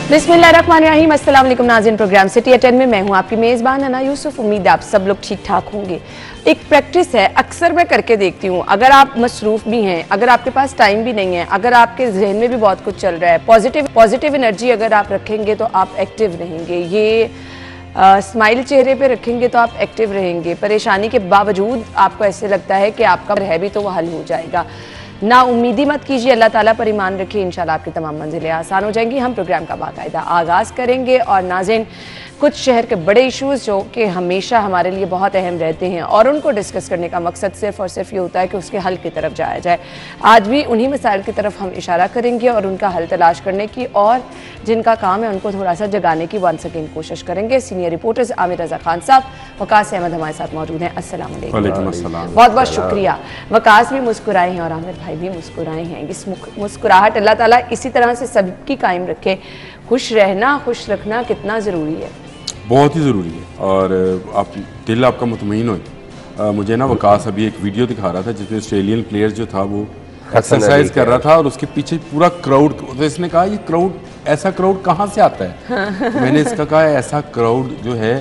बिस्मिल्लाहिर्रहमानिर्रहीम, अस्सलाम वालेकुम नाज़रीन। प्रोग्राम सिटी एट 10 में मैं हूं आपकी मेज़बान अना यूसुफ। उम्मीद आप सब लोग ठीक ठाक होंगे। एक प्रैक्टिस है, अक्सर मैं करके देखती हूं। अगर आप मसरूफ़ भी हैं, अगर आपके पास टाइम भी नहीं है, अगर आपके जहन में भी बहुत कुछ चल रहा है, पॉजिटिव एनर्जी अगर आप रखेंगे तो आप एक्टिव रहेंगे। ये स्माइल चेहरे पे रखेंगे तो आप एक्टिव रहेंगे। परेशानी के बावजूद आपको ऐसे लगता है कि आपका है भी तो वो हल हो जाएगा। ना उम्मीदी मत कीजिए, अल्लाह ताला पर ईमान रखिए, इंशाल्लाह आपकी तमाम मंजिलें आसान हो जाएंगी। हम प्रोग्राम का बाकायदा आगाज़ करेंगे और नाज़रीन कुछ शहर के बड़े इश्यूज़ जो कि हमेशा हमारे लिए बहुत अहम रहते हैं और उनको डिस्कस करने का मकसद सिर्फ़ और सिर्फ ये होता है कि उसके हल की तरफ जाया जाए। आज भी उन्हीं मसाइल की तरफ हम इशारा करेंगे और उनका हल तलाश करने की, और जिनका काम है उनको थोड़ा सा जगाने की वन सेकेंड कोशिश करेंगे। सीनियर रिपोर्टर्स आमिर रज़ा खान साहब, वकास अहमद हमारे साथ मौजूद हैं। अस्सलाम वालेकुम। बहुत बहुत शुक्रिया। वकास भी मुस्कुराए हैं और आमिर भाई भी मुस्कुराए हैं। इस मुस्कुराहट अल्लाह ताला इसी तरह से सबकी कायम रखे। खुश रहना, खुश रखना कितना ज़रूरी है, बहुत ही ज़रूरी है। और आप दिल आपका मुतमईन हो। मुझे ना वकास अभी एक वीडियो दिखा रहा था जिसमें ऑस्ट्रेलियन प्लेयर जो था वो एक्सरसाइज कर रहा था और उसके पीछे पूरा क्राउड। तो इसने कहा ये क्राउड, ऐसा क्राउड कहाँ से आता है? मैंने इसका कहा ऐसा क्राउड जो है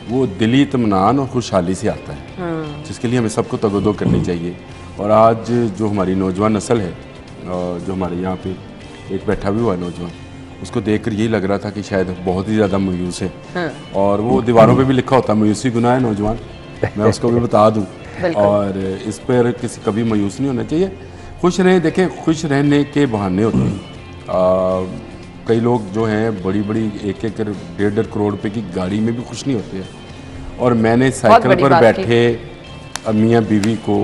वो दिली इत्मीनान और खुशहाली से आता है, जिसके लिए हमें सबको तगदो करनी चाहिए। और आज जो हमारी नौजवान नस्ल है, जो हमारे यहाँ पे एक बैठा भी हुआ है नौजवान, उसको देखकर यही लग रहा था कि शायद बहुत ही ज़्यादा मायूस है। और वो दीवारों पे भी लिखा होता है मायूसी गुनाह है नौजवान, मैं उसको भी बता दूं। और इस पर किसी कभी मायूस नहीं होना चाहिए, खुश रहें। देखें, खुश रहने के बहाने होते हैं। कई लोग जो हैं बड़ी बड़ी 1-1 1.5 करोड़ रुपए की गाड़ी में भी खुश नहीं होते हैं। और मैंने साइकिल पर बैठे मियाँ बीवी को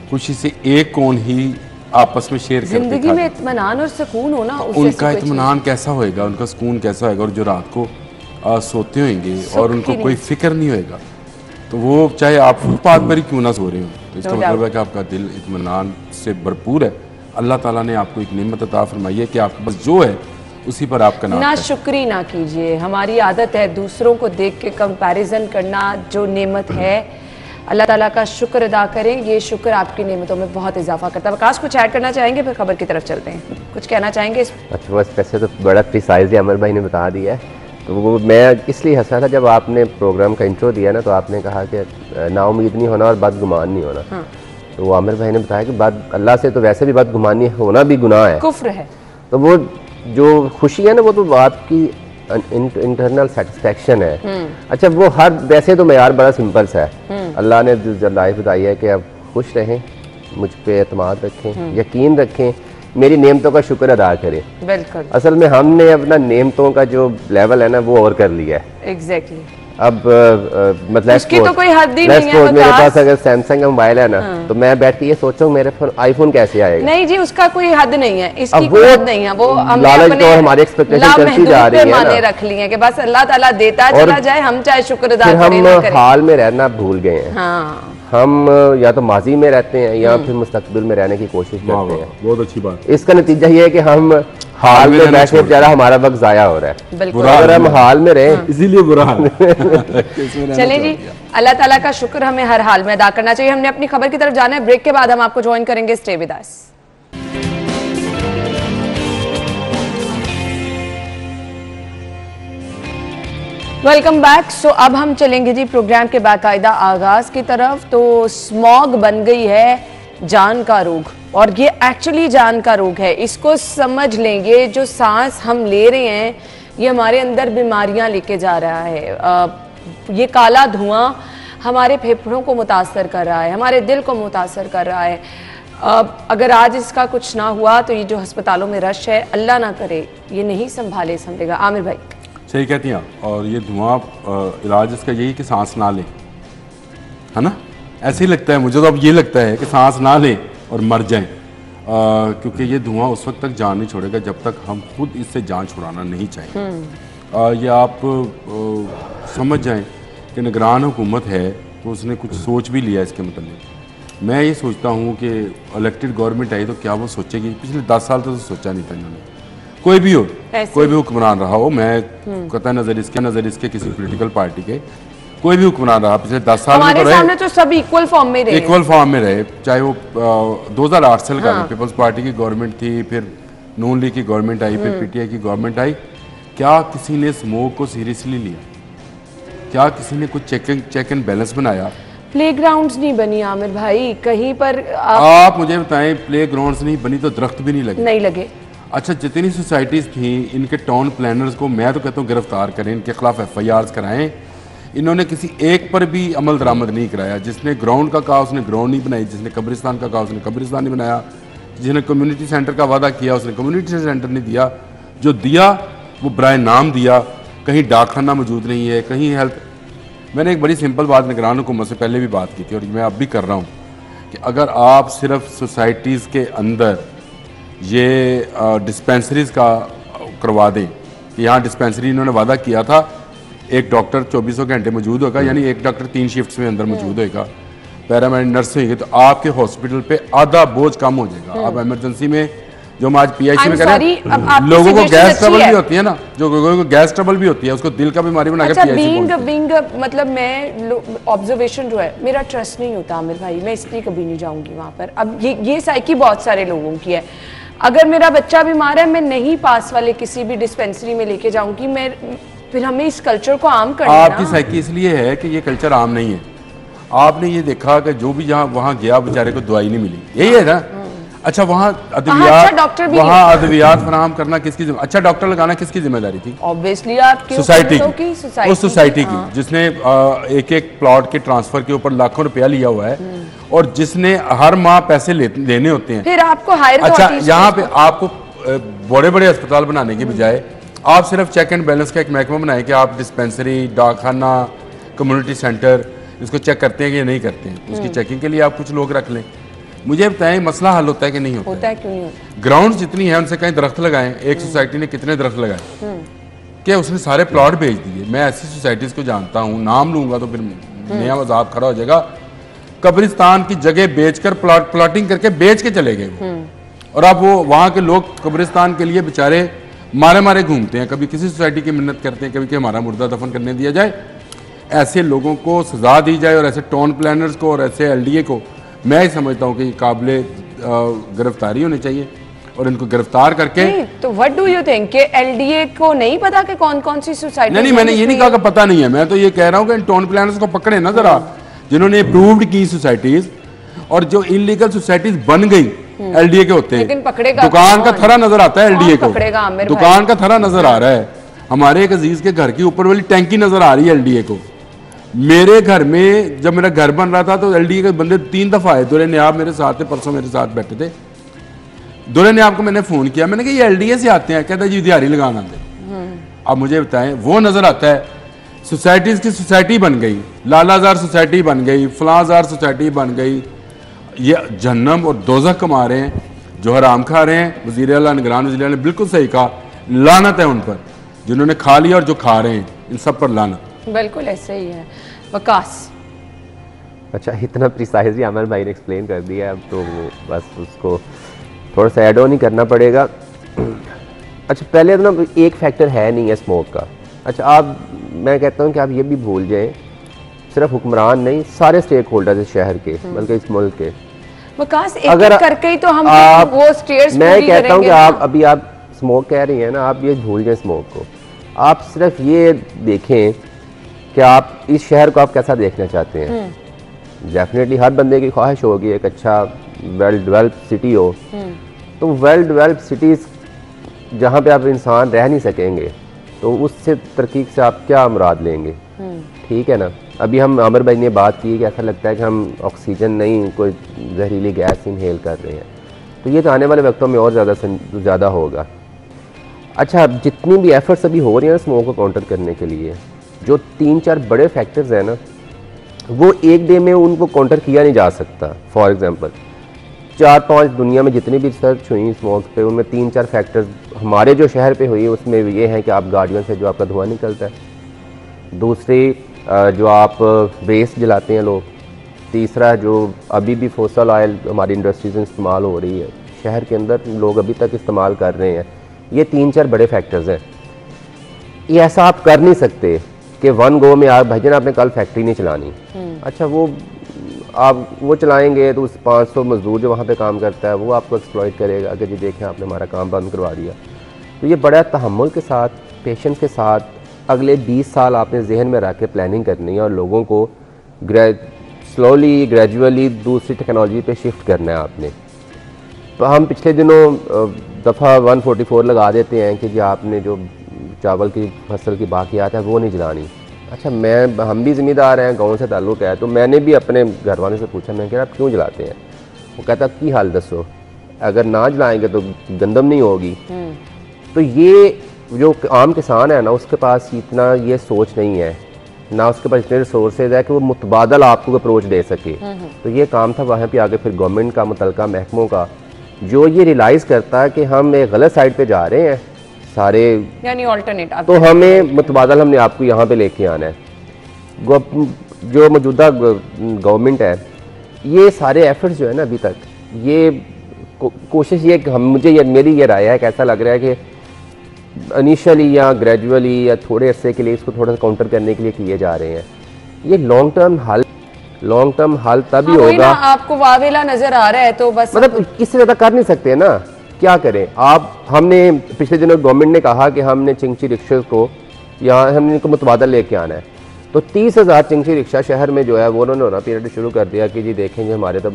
खुशी से एक कौन ही आपस में शेयर करते, जिंदगी में इत्मीनान और सुकून होना, उनका इत्मीनान कैसा होएगा, उनका सुकून कैसा होएगा। और जो रात को सोते होंगे और उनको कोई फिक्र नहीं होएगा, तो वो चाहे आप फुटपाथ पर ही क्यों ना सो रहे हो, तो इसका मतलब है कि आपका दिल इत्मीनान से भरपूर है। अल्लाह ताला ने आपको एक नेमत अता फरमाई है कि आपके पास जो है उसी पर आपका नाम। ना शुक्री ना कीजिए। हमारी आदत है दूसरों को देख के कंपैरिजन करना। जो नेमत है अल्लाह ताला का शुक्र अदा करें, ये शुक्र आपकी नेमतों में बहुत इजाफा करता है। वकास कुछ ऐड करना चाहेंगे, फिर खबर की तरफ चलते हैं। कुछ कहना चाहेंगे? अच्छा, बस वैसे तो बड़ा प्रिसाइज अमर भाई ने बता दिया है। तो वो मैं इसलिए हंसा था जब आपने प्रोग्राम का इंट्रो दिया ना, तो आपने कहा कि नाउम्मीद नहीं होना और बदगुमान नहीं होना। तो वो आमिर भाई ने बताया कि बद अल्लाह से तो वैसे भी बदगुमानी होना भी गुनाह है, कुफ्र है। तो वो जो खुशी है ना, वो तो आपकी इंटरनल सेटिस्फेक्शन है। अच्छा, वो हर वैसे तो मेयार बड़ा सिंपल सा है। अल्लाह ने जो लाइफ बताई है कि आप खुश रहें, मुझ पे एतमाद रखें, यकीन रखें, मेरी नेमतों का शुक्र अदा करें। बिल्कुल। असल में हमने अपना नेमतों का जो लेवल है ना वो और कर लिया है। एग्जैक्टली। अब मतलब उसकी तो कोई हद ही नहीं है। मेरे पास अगर सैमसंग का मोबाइल है ना, तो मैं बैठ के ये सोचूं मेरे आईफोन कैसे आएगा। नहीं जी, उसका कोई हद नहीं है, इसकी कोई हद नहीं है। वो लालच तो हमारी एक्सपेक्टेशन चलती जा रही है ना, माने रख लिए कि बस अल्लाह ताला देता चला जाए, हम चाहे शुक्र अदा करें ना करें। हम हाल में रहना भूल गए हैं। हम या तो माजी में रहते हैं या फिर मुस्तकबिल में रहने की कोशिश करते हैं। बहुत अच्छी बात। इसका नतीजा ये है कि हम हाल में बैठे बेचारा हमारा वक्त जाया हो रहा है। अगर हम हाल में रहे, इसीलिए बुरा हाल। चले जी, अल्लाह ताला का शुक्र हमें हर हाल में अदा करना चाहिए। हमने अपनी खबर की तरफ जाना है। ब्रेक के बाद हम आपको ज्वाइन करेंगे। Stay with us. Welcome back. So अब हम चलेंगे जी प्रोग्राम के बाकायदा आगाज की तरफ। तो स्मॉग बन गई है जान का रोग, और ये एक्चुअली जान का रोग है। इसको समझ लेंगे, जो सांस हम ले रहे हैं ये हमारे अंदर बीमारियां लेके जा रहा है। ये काला धुआं हमारे फेफड़ों को मुतासर कर रहा है, हमारे दिल को मुतासर कर रहा है। अगर आज इसका कुछ ना हुआ तो ये जो अस्पतालों में रश है, अल्लाह ना करे ये नहीं संभाले संभलेगा। आमिर भाई सही कहती हैं। और ये धुआं इलाज इसका यही कि सांस ना लें, है ना? ऐसे ही लगता है मुझे तो। अब ये लगता है कि सांस ना लें और मर जाएं, क्योंकि ये धुआं उस वक्त तक जान नहीं छोड़ेगा जब तक हम खुद इससे जान छुड़ाना नहीं चाहेंगे। ये आप समझ जाएं कि निगरान हुकूमत है तो उसने कुछ सोच भी लिया इसके मतलब। मैं ये सोचता हूँ कि इलेक्टेड गवर्नमेंट आई तो क्या वो सोचेगी? पिछले 10 साल तो सोचा नहीं था इन्होंने। कोई भी हो, कोई भी हुक्मरान रहा हो, मैं कतई नजर इसके किसी पॉलिटिकल पार्टी के कोई भी हुक्मरान रहा पिछले 10 साल में तो सामने तो सब इक्वल फॉर्म में रहे, चाहे वो 2008 से लगा पीपल्स पार्टी की गवर्नमेंट थी, फिर नून लीग की गवर्नमेंट आई, फिर पीटीआई की गवर्नमेंट आई। क्या किसी ने स्मोक को सीरियसली लिया? क्या किसी ने कुछ चेक एंड बैलेंस बनाया? प्लेग्राउंड्स नहीं बनी आमिर भाई कहीं पर। आप मुझे बताएं, प्लेग्राउंड्स नहीं बनी तो दरख्त भी नहीं लगे। अच्छा, जितनी सोसाइटीज़ थी इनके टाउन प्लानर्स को मैं तो कहता हूँ गिरफ्तार करें, इनके खिलाफ FIRs कराएं। इन्होंने किसी एक पर भी अमल दरामद नहीं कराया। जिसने ग्राउंड का कहा उसने ग्राउंड नहीं बनाई, जिसने कब्रिस्तान का कहा उसने कब्रिस्तान नहीं बनाया, जिसने कम्युनिटी सेंटर का वादा किया उसने कम्युनिटी सेंटर नहीं दिया। जो दिया वो बराए नाम दिया। कहीं डाकखाना मौजूद नहीं है, कहीं हेल्थ। मैंने एक बड़ी सिंपल बात निगरान हुकूमत से पहले भी बात की थी और मैं अब भी कर रहा हूँ कि अगर आप सिर्फ सोसाइटीज़ के अंदर ये डिस्पेंसरीज़ का करवा दें कि यहाँ डिस्पेंसरी इन्होंने वादा किया था, एक डॉक्टर 24 घंटे मौजूद होगा, यानी एक डॉक्टर 3 शिफ्ट्स में अंदर मौजूद होगा, पैरामेडिक नर्स होंगे, तो आपके हॉस्पिटल पे आधा बोझ कम हो जाएगा। आप इमरजेंसी में जो हम आज PIC में करें, लोगों को गैस ट्रबल भी होती है ना, जो लोगों को गैस ट्रबल भी होती है, उसको दिल का बीमारी बना के PIC मतलब मैं ऑब्जर्वेशन जो है, मेरा ट्रस्ट नहीं होता आमिर भाई, मैं इसलिए कभी नहीं जाऊंगी वहां पर। अब ये साइकी बहुत सारे लोगों की है। अगर मेरा बच्चा बीमार है, मैं नहीं पास वाले किसी भी डिस्पेंसरी में लेके जाऊंगी। मैं फिर हमें इस कल्चर को आम करना है। आपकी साइकी इसलिए है कि ये कल्चर आम नहीं है। आपने ये देखा कि जो भी जहाँ वहाँ गया बेचारे को दवाई नहीं मिली, यही है ना। अच्छा, वहाँ अद्वियात फराहम करना किसकी अच्छा डॉक्टर लगाना किसकी जिम्मेदारी थी? ऑब्वियसली आपकी सोसाइटी की, उस सोसाइटी की जिसने एक एक प्लॉट के ट्रांसफर के ऊपर लाखों रुपया लिया हुआ है और जिसने हर माह पैसे लेने होते हैं। फिर आपको हायर अच्छा, यहाँ पे आपको बड़े बड़े अस्पताल बनाने के बजाय आप सिर्फ चेक एंड बैलेंस का एक महकमा बनाए कि आप डिस्पेंसरी, डाकखाना, कम्युनिटी सेंटर इसको चेक करते हैं कि नहीं करते हैं, उसकी चेकिंग के लिए आप कुछ लोग रख लें। मुझे बताएं, मसला हल होता है कि नहीं होता है? क्यों नहीं होता? ग्राउंड जितनी है उनसे कहीं दरख्त लगाएं। एक सोसाइटी ने कितने दरख्त लगाए कि उसने सारे प्लॉट भेज दिए। मैं ऐसी सोसाइटीज को जानता हूँ, नाम लूंगा तो फिर नया मजाक खड़ा हो जाएगा। कब्रिस्तान की जगह बेचकर प्लॉटिंग करके बेच के चले गए और अब वो वहाँ के लोग कब्रिस्तान के लिए बेचारे मारे घूमते हैं। कभी किसी सोसाइटी की मिन्नत करते हैं, कभी कि हमारा मुर्दा दफन करने दिया जाए। ऐसे लोगों को सजा दी जाए और ऐसे टाउन प्लानर्स को और ऐसे LDA को मैं ही समझता हूँ कि काबिले गिरफ्तारी होनी चाहिए और इनको गिरफ्तार करके। तो व्हाट डू यू थिंक कि LDA को नहीं पता कि कौन कौन सी सोसाइटी? नहीं, मैंने ये नहीं कहा कि पता नहीं है। मैं तो ये कह रहा हूँ कि इन टाउन प्लानर्स को पकड़े ना जरा, जिन्होंने अप्रूव्ड की सोसाइटीज और जो इलीगल सोसाइटीज बन गई LDA के होते हैं। लेकिन पकड़ेगा दुकान का थरा नजर आता है LDA को, दुकान का थरा नजर आ रहा है। हमारे एक अजीज के घर की ऊपर वाली टैंकी नजर आ रही है LDA को। मेरे घर में जब मेरा घर बन रहा था तो LDA के बंदे 3 दफा आए। दुल्हे नियाब मेरे साथ थे, परसों मेरे साथ बैठे थे। दुल्हे नियाब को मैंने फोन किया, मैंने कहा ये LDA से आते हैं, कहता जी दिहाड़ी लगाना दे। अब मुझे बताएं, वो नजर आता है सोसाइटीज की सोसाइटी बन गई, लालाजार सोसाइटी बन गई, फलाजार सोसाइटी बन गई। ये जहन्नम और दोज़ख कमा रहे हैं, जो हराम खा रहे हैं। वज़ीर आला, निगरान वज़ीर आला ने बिल्कुल सही कहा, लानत है उन पर जिन्होंने खा लिया और जो खा रहे हैं, इन सब पर लानत। बिल्कुल ऐसे ही है। वकास, अच्छा, इतना प्रिसाइजली आमिर भाई ने एक्सप्लेन कर दिया, अब तो बस उसको थोड़ा सा एड ऑन ही करना पड़ेगा। अच्छा, पहले तो ना एक फैक्टर है नहीं है स्मोक का। अच्छा, आप, मैं कहता हूँ कि आप ये भी भूल जाएं, सिर्फ हुक्मरान नहीं, सारे स्टेक होल्डर्स इस शहर के, बल्कि इस मुल्क के। वकास, एक करके ही तो हम वो स्टेयर्स मैं कहता हूँ कि आप स्मोक कह रही हैं ना, आप ये भूल जाएं स्मोक को। आप सिर्फ ये देखें कि आप इस शहर को आप कैसा देखना चाहते हैं। डेफिनेटली हर बंदे की ख्वाहिश होगी एक अच्छा वेल डेवलप्ड सिटी हो। तो वेल डेवलप्ड सिटीज़ जहाँ पे आप इंसान रह नहीं सकेंगे, तो उससे तरकीब से आप क्या मुराद लेंगे? ठीक है ना। अभी हम आमिर भाई ने बात की कि ऐसा लगता है कि हम ऑक्सीजन नहीं, कोई जहरीली गैस इनहेल कर रहे हैं। तो ये तो आने वाले वक्तों में और ज़्यादा होगा। अच्छा, जितनी भी एफर्ट्स अभी हो रही हैं स्मोक को काउंटर करने के लिए, जो 3-4 बड़े फैक्टर्स हैं ना, वो एक डे में उनको काउंटर किया नहीं जा सकता। फॉर एग्जांपल 4-5 दुनिया में जितनी भी रिसर्च हुई स्मोक पे, उनमें 3-4 फैक्टर्स हमारे जो शहर पे हुई उसमें ये है कि आप गाड़ियों से जो आपका धुआं निकलता है, दूसरी जो आप वेस्ट जलाते हैं लोग, तीसरा जो अभी भी फोसल ऑयल हमारी इंडस्ट्रीज में इस्तेमाल हो रही है शहर के अंदर, लोग अभी तक इस्तेमाल कर रहे हैं। ये 3-4 बड़े फैक्टर्स हैं। ये ऐसा आप कर नहीं सकते कि वन गो में आप भाईजान आपने कल फैक्ट्री नहीं चलानी। अच्छा, वो आप वो चलाएंगे तो उस 500 मजदूर जो वहाँ पे काम करता है वो आपको एक्सप्लॉइट करेगा कि जी देखें आपने हमारा काम बंद करवा दिया। तो ये बड़ा तहम्मुल के साथ पेशेंस के साथ अगले 20 साल आपने जहन में रख के प्लानिंग करनी है और लोगों को स्लोली ग्रेजुअली दूसरी टेक्नोलॉजी पे शिफ्ट करना है आपने। तो हम पिछले दिनों दफ़ा 144 लगा देते हैं कि जी आपने जो चावल की फसल की बाकियात है वो नहीं जलानी। अच्छा, हम भी ज़िम्मेदार हैं, गाँव से ताल्लुक़ है, तो मैंने भी अपने घर वाले से पूछा, मैं कहा आप क्यों जलाते हैं? वो कहता की हाल दसो, अगर ना जलाएंगे तो गंदम नहीं होगी। तो ये जो आम किसान है ना, उसके पास इतना ये सोच नहीं है, ना उसके पास इतने रिसोर्सेज है कि वो मुतबादल आपको अप्रोच दे सके। तो ये काम था वहाँ पे आगे फिर गवर्नमेंट का, मुतलका महकमों का, जो ये रियलाइज़ करता है कि हम एक गलत साइड पे जा रहे हैं सारे, यानी ऑल्टरनेट, तो हमें मुतबादल हमने आपको यहाँ पे लेके आना है। जो मौजूदा गवर्नमेंट है, ये सारे एफर्ट्स जो है ना अभी तक, ये कोशिश ये मेरी ये राय है कि ऐसा लग रहा है कि इनिशियली या ग्रेजुअली या थोड़े अरसे के लिए इसको थोड़ा सा काउंटर करने के लिए किए जा रहे हैं। ये लॉन्ग टर्म हल तभी होगा। आपको वावेला नजर आ रहा है तो बस मतलब इससे ज़्यादा कर नहीं सकते ना, क्या करें आप। हमने पिछले दिनों गवर्नमेंट ने कहा कि हमने चिंची रिक्शा को यहाँ हमने इनको मुतबादल लेके आना है, तो 30,000 चिंची रिक्शा शहर में जो है वो उन्होंने पीरियड शुरू कर दिया कि जी देखेंगे हमारे तो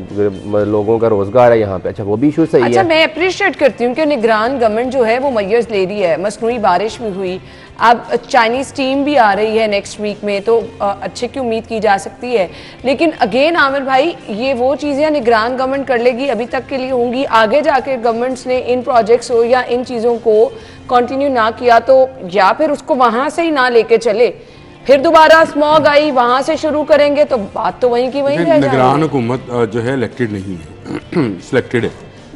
लोगों का रोजगार है यहाँ पे। अच्छा, वो भी इशू सही अच्छा, है। मैं अप्रिशिएट करती हूँ कि निगरान गवर्नमेंट जो है वो मैयर्स ले रही है। मसनूई बारिश भी हुई, अब चाइनीज टीम भी आ रही है नेक्स्ट वीक में, तो अच्छे की उम्मीद की जा सकती है। लेकिन अगेन आमिर भाई, ये वो चीज़ें निगरान गवर्नमेंट कर लेगी, अभी तक के लिए होंगी, आगे जाके गवर्नमेंट्स ने इन प्रोजेक्ट्स हो या इन चीज़ों को कंटिन्यू ना किया तो, या फिर उसको वहाँ से ही ना लेके चले, फिर दोबारा स्मॉग आई, वहां से शुरू करेंगे तो बात तो वहीं की वहीं रह जाएगी। निगरान हुकूमत जो है इलेक्टेड नहीं है, सिलेक्टेड है।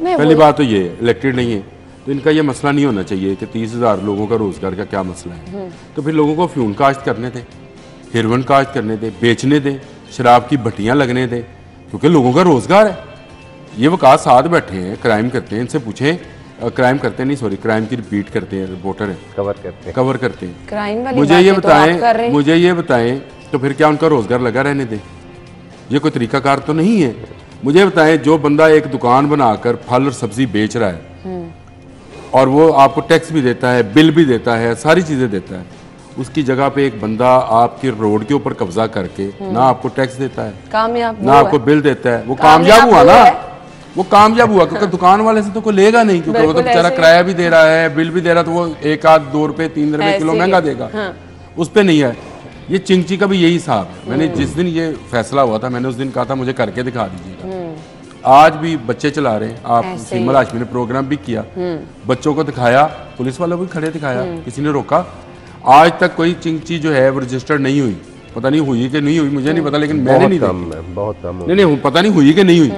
पहली बात तो ये इलेक्टेड नहीं है, तो इनका ये मसला नहीं होना चाहिए कि 30,000 लोगों का रोजगार का क्या मसला है। तो फिर लोगों को फ्यून काश्त करने थे, हेरोइन काश्त करने थे, बेचने थे, शराब की भट्टियाँ लगने थे, क्योंकि लोगों का रोजगार है। ये वो साथ साथ बैठे हैं, क्राइम करते हैं, इनसे पूछें, क्राइम करते नहीं, सॉरी, क्राइम की रिपीट करते हैं, रिपोर्टर हैं, कवर करते हैं क्राइम वाली मुझे ये बताएं तो फिर क्या उनका रोजगार लगा रहने दें? ये कोई तरीकाकार तो नहीं है। मुझे बताएं, जो बंदा एक दुकान बनाकर फल और सब्जी बेच रहा है और वो आपको टैक्स भी देता है, बिल भी देता है, सारी चीजें देता है, उसकी जगह पे एक बंदा आपके रोड के ऊपर कब्जा करके ना आपको टैक्स देता है, कामयाब ना आपको बिल देता है, वो कामयाब हुआ ना, वो कामयाब हुआ, क्योंकि दुकान वाले से तो कोई लेगा नहीं, क्योंकि वो तो बेचारा किराया भी दे रहा है, बिल भी दे रहा है, तो वो 1 आध 2 रुपए 3 रुपए किलो महंगा देगा। उस पे नहीं है। ये चिंची का भी यही हिसाब है। मैंने जिस दिन ये फैसला हुआ था, मैंने उस दिन कहा था मुझे करके दिखा दीजिएगा। आज भी बच्चे चला रहे हैं, आप सिमल हाशमी ने प्रोग्राम भी किया, बच्चों को दिखाया, पुलिस वालों को भी खड़े दिखाया, किसी ने रोका। आज तक कोई चिंची जो है वो रजिस्टर्ड नहीं हुई, पता नहीं हुई कि नहीं हुई, मुझे नहीं पता, लेकिन मैंने नहीं बहुत कम नहीं, पता नहीं हुई कि नहीं हुई,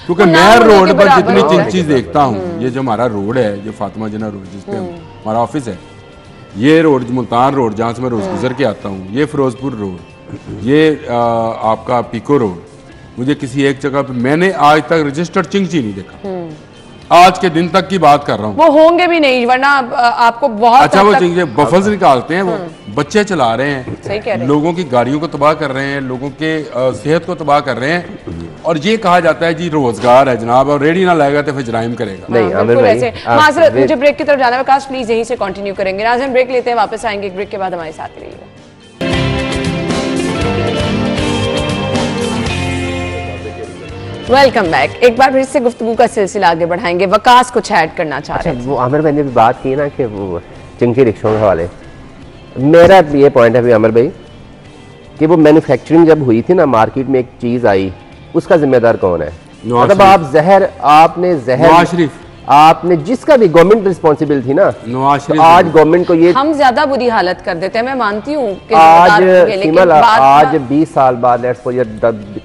क्योंकि मैं रोड पर जितनी चिंची देखता हूँ, ये जो हमारा रोड है, जो फातिमा जिन्ना रोड जिसपे हमारा ऑफिस है, ये रोड मुल्तान रोड जहाँ से मैं रोज गुजर के आता हूँ, ये फिरोजपुर रोड, ये आपका पीको रोड, मुझे किसी एक जगह पे मैंने आज तक रजिस्टर्ड चिंची नहीं देखा। आज के दिन तक की बात कर रहा हूँ। वो होंगे भी नहीं, वरना आपको बहुत अच्छा, वो चिंची बफल्स निकालते हैं, वो बच्चे चला रहे हैं, सही कह रहे हैं, लोगों की गाड़ियों को तबाह कर रहे हैं, लोगों के सेहत को तबाह कर रहे हैं, और ये कहा जाता है जी रोजगार है जनाब, और रेडी ना लाएगा तो फिर जराइम करेगा। नहीं आमिर भाई, माजरत, मुझे ब्रेक की तरफ जाना है, काश प्लीज यहीं से कंटिन्यू करेंगे। नाज़रीन, ब्रेक लेते हैं, वापस आएंगे एक ब्रेक के बाद, हमारे साथ रहिएगा। Welcome back. एक बार फिर से गुफ्तगू का सिलसिला आगे बढ़ाएंगे। वकास कुछ ऐड करना चाह रहे हैं। वो आमिर भाई ने भी बात की ना कि वो चिंकी रिक्शों के हवाले, मेरा ये पॉइंट है भी आमिर भाई कि वो मैन्युफैक्चरिंग जब हुई थी ना, मार्केट में एक चीज आई, उसका जिम्मेदार कौन है? मतलब आप जहर आपने जिसका भी गवर्नमेंट रिस्पॉन्सिबल थी ना, तो आज गवर्नमेंट को ये हम ज्यादा बुरी हालत कर देते हैं, मैं मानती हूँ आज 20 साल बाद,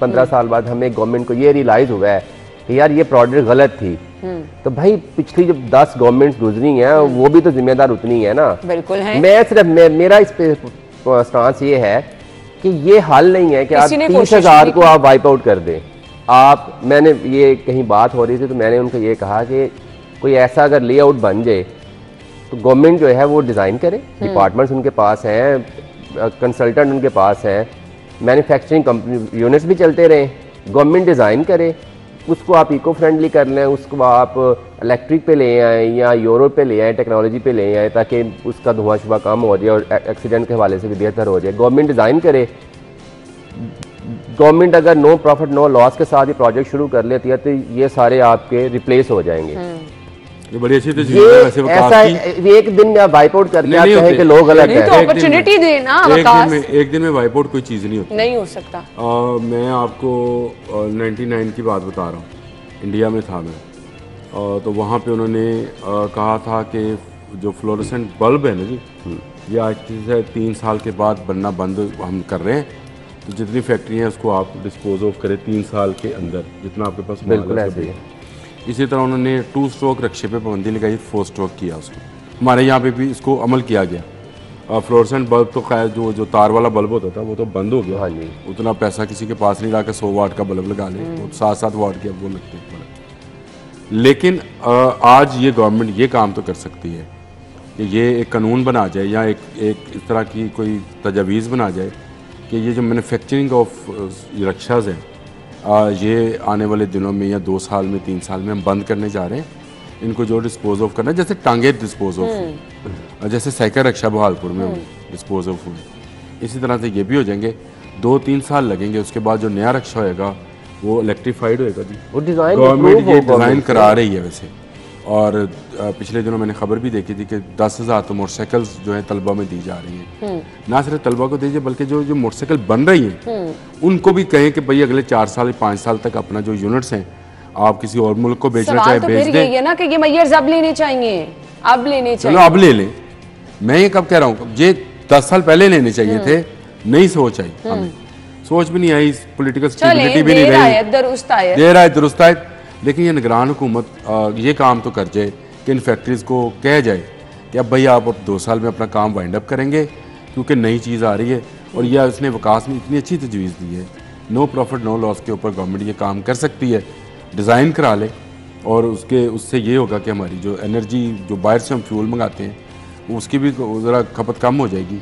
15 साल बाद हमें गवर्नमेंट को ये रियलाइज हुआ है कि यार ये प्रोडक्ट गलत थी। तो भाई पिछली जब 10 गवर्नमेंट्स गुजरी हैं, वो भी तो जिम्मेदार उतनी है ना। बिल्कुल है। मैं सिर्फ मेरा इस पे स्टांस ये है कि ये हल नहीं है कि आप 30,000 को आप वाइप आउट कर दें। मैंने ये कहीं बात हो रही थी तो मैंने उनको ये कहा कि कोई ऐसा अगर लेआउट बन जाए तो गवर्नमेंट जो है वो डिज़ाइन करे, डिपार्टमेंट्स उनके पास हैं, कंसल्टेंट उनके पास हैं, मैन्युफैक्चरिंग कंपनी यूनिट्स भी चलते रहें, गवर्नमेंट डिज़ाइन करे, उसको आप इको फ्रेंडली कर लें, उसको आप इलेक्ट्रिक पे ले आएँ या यूरो पे ले आएँ, टेक्नोलॉजी पे ले आएँ, ताकि उसका धुआं शुबा कम हो जाए और एक्सीडेंट के हवाले से भी बेहतर हो जाए। गवर्नमेंट डिज़ाइन करे, गवर्नमेंट अगर नो प्रॉफिट नो लॉस के साथ ये प्रोजेक्ट शुरू कर लेती है तो ये सारे आपके रिप्लेस हो जाएंगे। ये बड़ी अच्छी तस्वीर ये है वैसे ऐसा एक दिन में आप वाइप आउट करके आते हैं कि लोग अलग हैं। तो अपॉर्चुनिटी देना, एक दिन में वाइप आउट कोई चीज़ नहीं होती, नहीं हो सकता। मैं आपको 99 की बात बता रहा हूँ, इंडिया में था मैं, तो वहाँ पे उन्होंने कहा था कि जो फ्लोरोसेंट बल्ब है ना जी, ये आज से 3 साल के बाद बनना बंद हम कर रहे हैं, तो जितनी फैक्ट्री हैं उसको आप डिस्पोज ऑफ करें 3 साल के अंदर, जितना आपके पास। बिल्कुल ऐसे ही है। इसी तरह उन्होंने 2 स्ट्रोक रक्शे पे पाबंदी लगाई, 4 स्ट्रोक किया उसको। हमारे यहाँ पे भी इसको अमल किया गया। फ्लोरेसेंट बल्ब तो खैर जो तार वाला बल्ब होता था वो तो बंद हो गया। हाँ जी। उतना पैसा किसी के पास नहीं रहा कि 100 वाट का बल्ब लगा ले, वो 7-7 वाट के अब वो लगते हैं। लेकिन आज ये गवर्नमेंट ये काम तो कर सकती है कि ये एक कानून बना जाए या एक इस तरह की कोई तजावीज़ बना जाए कि ये जो मैन्युफैक्चरिंग ऑफ रक्षाज़ हैं, ये आने वाले दिनों में या 2 साल में 3 साल में हम बंद करने जा रहे हैं। इनको जो डिस्पोज ऑफ करना है, जैसे टांगे डिस्पोज ऑफ हुई, जैसे साइकिल रक्षा बहालपुर में डिस्पोज ऑफ हुई, इसी तरह से ये भी हो जाएंगे। 2-3 साल लगेंगे, उसके बाद जो नया रक्षा होएगा वो इलेक्ट्रीफाइड होएगा जी। गवर्नमेंट ये डिज़ाइन करा रही है वैसे। और पिछले दिनों मैंने खबर भी देखी थी कि 10,000 तो मोटरसाइकिल्स जो है तलबा में दी जा रही हैं। ना सिर्फ तलबा को दीजिए बल्कि जो मोटरसाइकिल बन रही हैं उनको भी कहें कि भाई अगले 4 साल 5 साल तक अपना जो यूनिट्स हैं आप किसी और मुल्क को बेचना चाहे बेच दें। ये ना कि ये मैयर्स अब लेने चाहिए, अब लेने चाहिए। चलो अब ले लें, मैं ये कब कह रहा हूँ, ये 10 साल पहले लेने चाहिए थे, नई सोच आई, हमें सोच भी नहीं आई, पॉलिटिकल स्टेबिलिटी भी नहीं रही, देर आए दुरुस्त आए। लेकिन ये निगरान हुकूमत ये काम तो कर जाए कि इन फैक्ट्रीज़ को कह जाए कि अब भाई आप अब 2 साल में अपना काम वाइंड अप करेंगे क्योंकि नई चीज़ आ रही है। और यह उसने विकास में इतनी अच्छी तजवीज़ दी है, नो प्रॉफिट नो लॉस के ऊपर गवर्नमेंट ये काम कर सकती है, डिज़ाइन करा ले। और उससे ये होगा कि हमारी जो एनर्जी जो बाहर से हम फ्यूल मंगाते हैं उसकी भी ज़रा खपत कम हो जाएगी,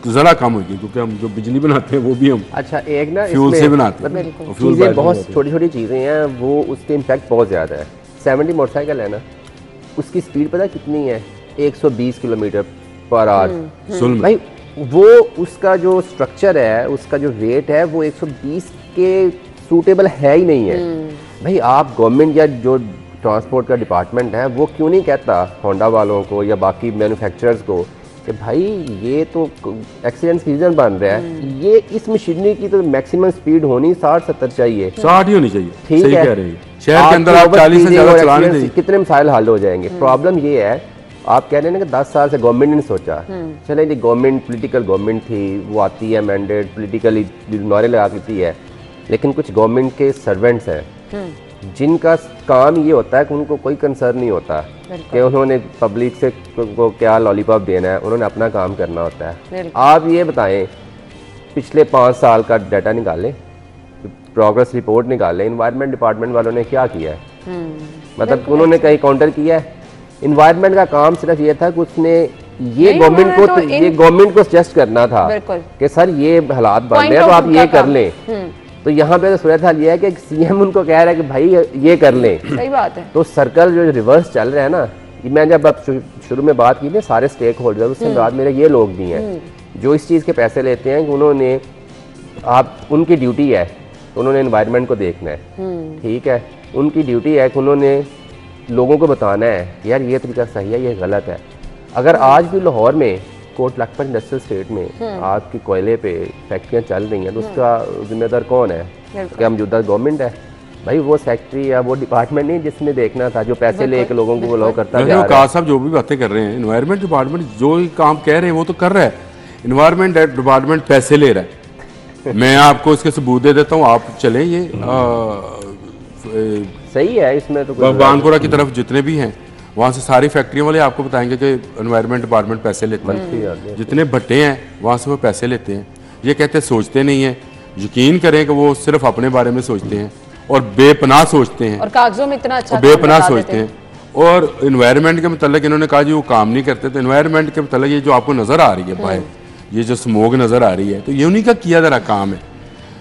ज़रा कम होगी, क्योंकि हम जो बिजली बनाते हैं वो भी हम एक ना फ्यूल से बनाते हैं। चीज़ें बहुत छोटी छोटी चीज़ें हैं, वो उसके इम्पैक्ट बहुत ज़्यादा है। 70 मोटरसाइकिल है ना, उसकी स्पीड पता कितनी है? 120 किलोमीटर पर आवर। भाई वो उसका जो स्ट्रक्चर है, उसका जो रेट है वो 120 के सूटेबल है ही नहीं है। भाई आप गवर्नमेंट या जो ट्रांसपोर्ट का डिपार्टमेंट है वो क्यों नहीं कहता होंडा वालों को या बाकी मैन्युफैक्चरर्स को कि भाई ये तो एक्सीडेंट सीजन बन रहा है, ये इस मशीनरी की तो मैक्सिमम स्पीड होनी 60-70 चाहिए, 60 ही होनी चाहिए। ठीक है, कह रही है। शहर के अंदर आप 40 से ज़्यादा चलाने दें, कितने मसाइल हल हो जाएंगे। प्रॉब्लम ये है, आप कह रहे हैं ना कि 10 साल से गवर्नमेंट ने सोचा, चले जी गवर्नमेंट पॉलिटिकल गवर्नमेंट थी, वो आती है मैंडेट पॉलिटिकली नारे लगा देती है, लेकिन कुछ गवर्नमेंट के सर्वेंट्स हैं जिनका काम ये होता है कि उनको कोई कंसर्न नहीं होता कि उन्होंने पब्लिक से को क्या लॉलीपॉप देना है, उन्होंने अपना काम करना होता है। आप ये बताएं, पिछले 5 साल का डाटा निकालें, प्रोग्रेस रिपोर्ट निकालें, इन्वायरमेंट डिपार्टमेंट वालों ने क्या किया है? मतलब उन्होंने कहीं काउंटर किया है? इन्वायरमेंट का काम सिर्फ ये था कि उसने ये गवर्नमेंट को सजेस्ट करना था कि सर ये हालात बन रहे हैं तो आप ये कर लें। तो यहाँ पे तो सूरत हाल ये है कि सीएम उनको कह रहा है कि भाई ये कर लें। सही बात है। तो सर्कल जो रिवर्स चल रहा है ना, मैं जब अब शुरू में बात की ना सारे स्टेक होल्डर, उसके बाद मेरे ये लोग भी हैं जो इस चीज़ के पैसे लेते हैं कि उन्होंने उनकी ड्यूटी है, उन्होंने एनवायरनमेंट को देखना है, ठीक है, उनकी ड्यूटी है कि उन्होंने लोगों को बताना है यार ये तरीका सही है, ये गलत है। अगर आज भी लाहौर में कोट लखपत इंडस्ट्रियल स्टेट में आग की कोयले पे फैक्ट्रियाँ चल रही हैं तो उसका जिम्मेदार कौन है? क्या मौजूदा गवर्नमेंट है? भाई वो सेक्रेटरी या वो डिपार्टमेंट नहीं जिसने देखना था, जो पैसे लेके लोगों को वो करता है। काज साहब जो भी बातें कर रहे हैं, एनवायरनमेंट डिपार्टमेंट जो ही काम कह रहे हैं वो तो कर रहा है। एनवायरनमेंट डिपार्टमेंट पैसे ले रहा है। मैं आपको इसके सबूत दे देता हूँ, आप चले ये सही है। इसमें तो बानपुरा की तरफ जितने भी हैं वहाँ से सारी फैक्ट्रियों वाले आपको बताएंगे कि एनवायरनमेंट डिपार्टमेंट पैसे लेते हैं। जितने भट्टे हैं वहाँ से वो पैसे लेते हैं। ये कहते हैं सोचते नहीं हैं। यकीन करें कि वो सिर्फ अपने बारे में सोचते हैं और बेपनाह सोचते हैं, और कागजों में इतना अच्छा बेपनाह सोचते हैं। और इन्वायरमेंट के मतलब इन्होंने कहा जी वो काम नहीं करते, तो इन्वायरमेंट के मतलब ये जो आपको नज़र आ रही है बाहर, ये जो स्मोक नज़र आ रही है, तो ये उन्हीं का किया जरा काम है।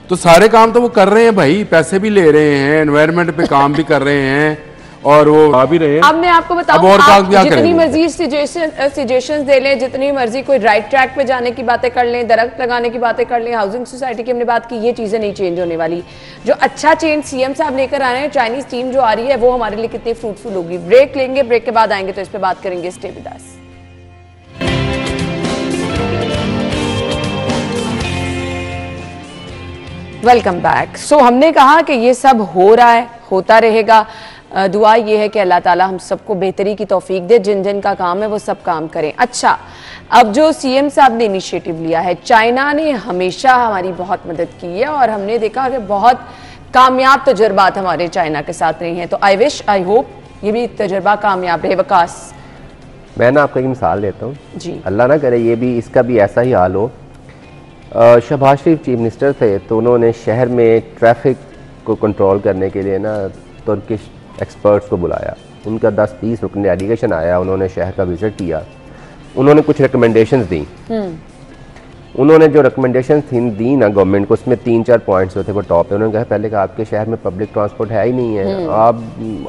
तो सारे काम तो वो कर रहे हैं भाई, पैसे भी ले रहे हैं, एनवायरनमेंट पे काम भी कर रहे हैं और वो आ भी रहे हैं। अब मैं आपको बताऊं, आप जितनी मर्जी सजेशंस दे लें, जितनी मर्जी कोई राइट ट्रैक पे जाने की बातें कर लें, दरख्त लगाने की बातें कर लें, हाउसिंग सोसाइटी की हमने बात की, ये चीजें नहीं चेंज होने वाली। जो अच्छा चेंज सीएम साहब लेकर आ रहे हैं, चाइनीज टीम जो आ रही है, वो हमारे लिए कितनी फ्रूटफुल होगी। ब्रेक लेंगे, ब्रेक के बाद आएंगे तो इस पर बात करेंगे। Stay with us. Welcome back. So हमने कहा कि ये सब हो रहा है, होता रहेगा। दुआ ये है कि अल्लाह ताला हम सबको बेहतरी की तौफीक दे, जिन जिन का काम है वो सब काम करें। अच्छा, अब जो सीएम साहब ने इनिशिएटिव लिया है, चाइना ने हमेशा हमारी बहुत मदद की है और हमने देखा कि बहुत कामयाब तजुर्बात हमारे चाइना के साथ रही हैं। तो आई विश, आई होप ये भी तजुर्बा कामयाब रहे। वकास, मैं ना आपको एक मिसाल देता हूँ जी, अल्लाह ना करे ये भी इसका भी ऐसा ही हाल हो। शहबाज शरीफ चीफ मिनिस्टर थे तो उन्होंने शहर में ट्रैफिक को कंट्रोल करने के लिए ना तुर्किश एक्सपर्ट्स को बुलाया। उनका 10-20 रुकन डेलीगेशन आया, उन्होंने शहर का विज़िट किया, उन्होंने कुछ रिकमेंडेशंस दी। उन्होंने जो रिकमेंडेशंस दी ना गवर्नमेंट को, उसमें 3-4 पॉइंट्स जो थे वो टॉप है। उन्होंने कहा पहले कि आपके शहर में पब्लिक ट्रांसपोर्ट है ही नहीं है, आप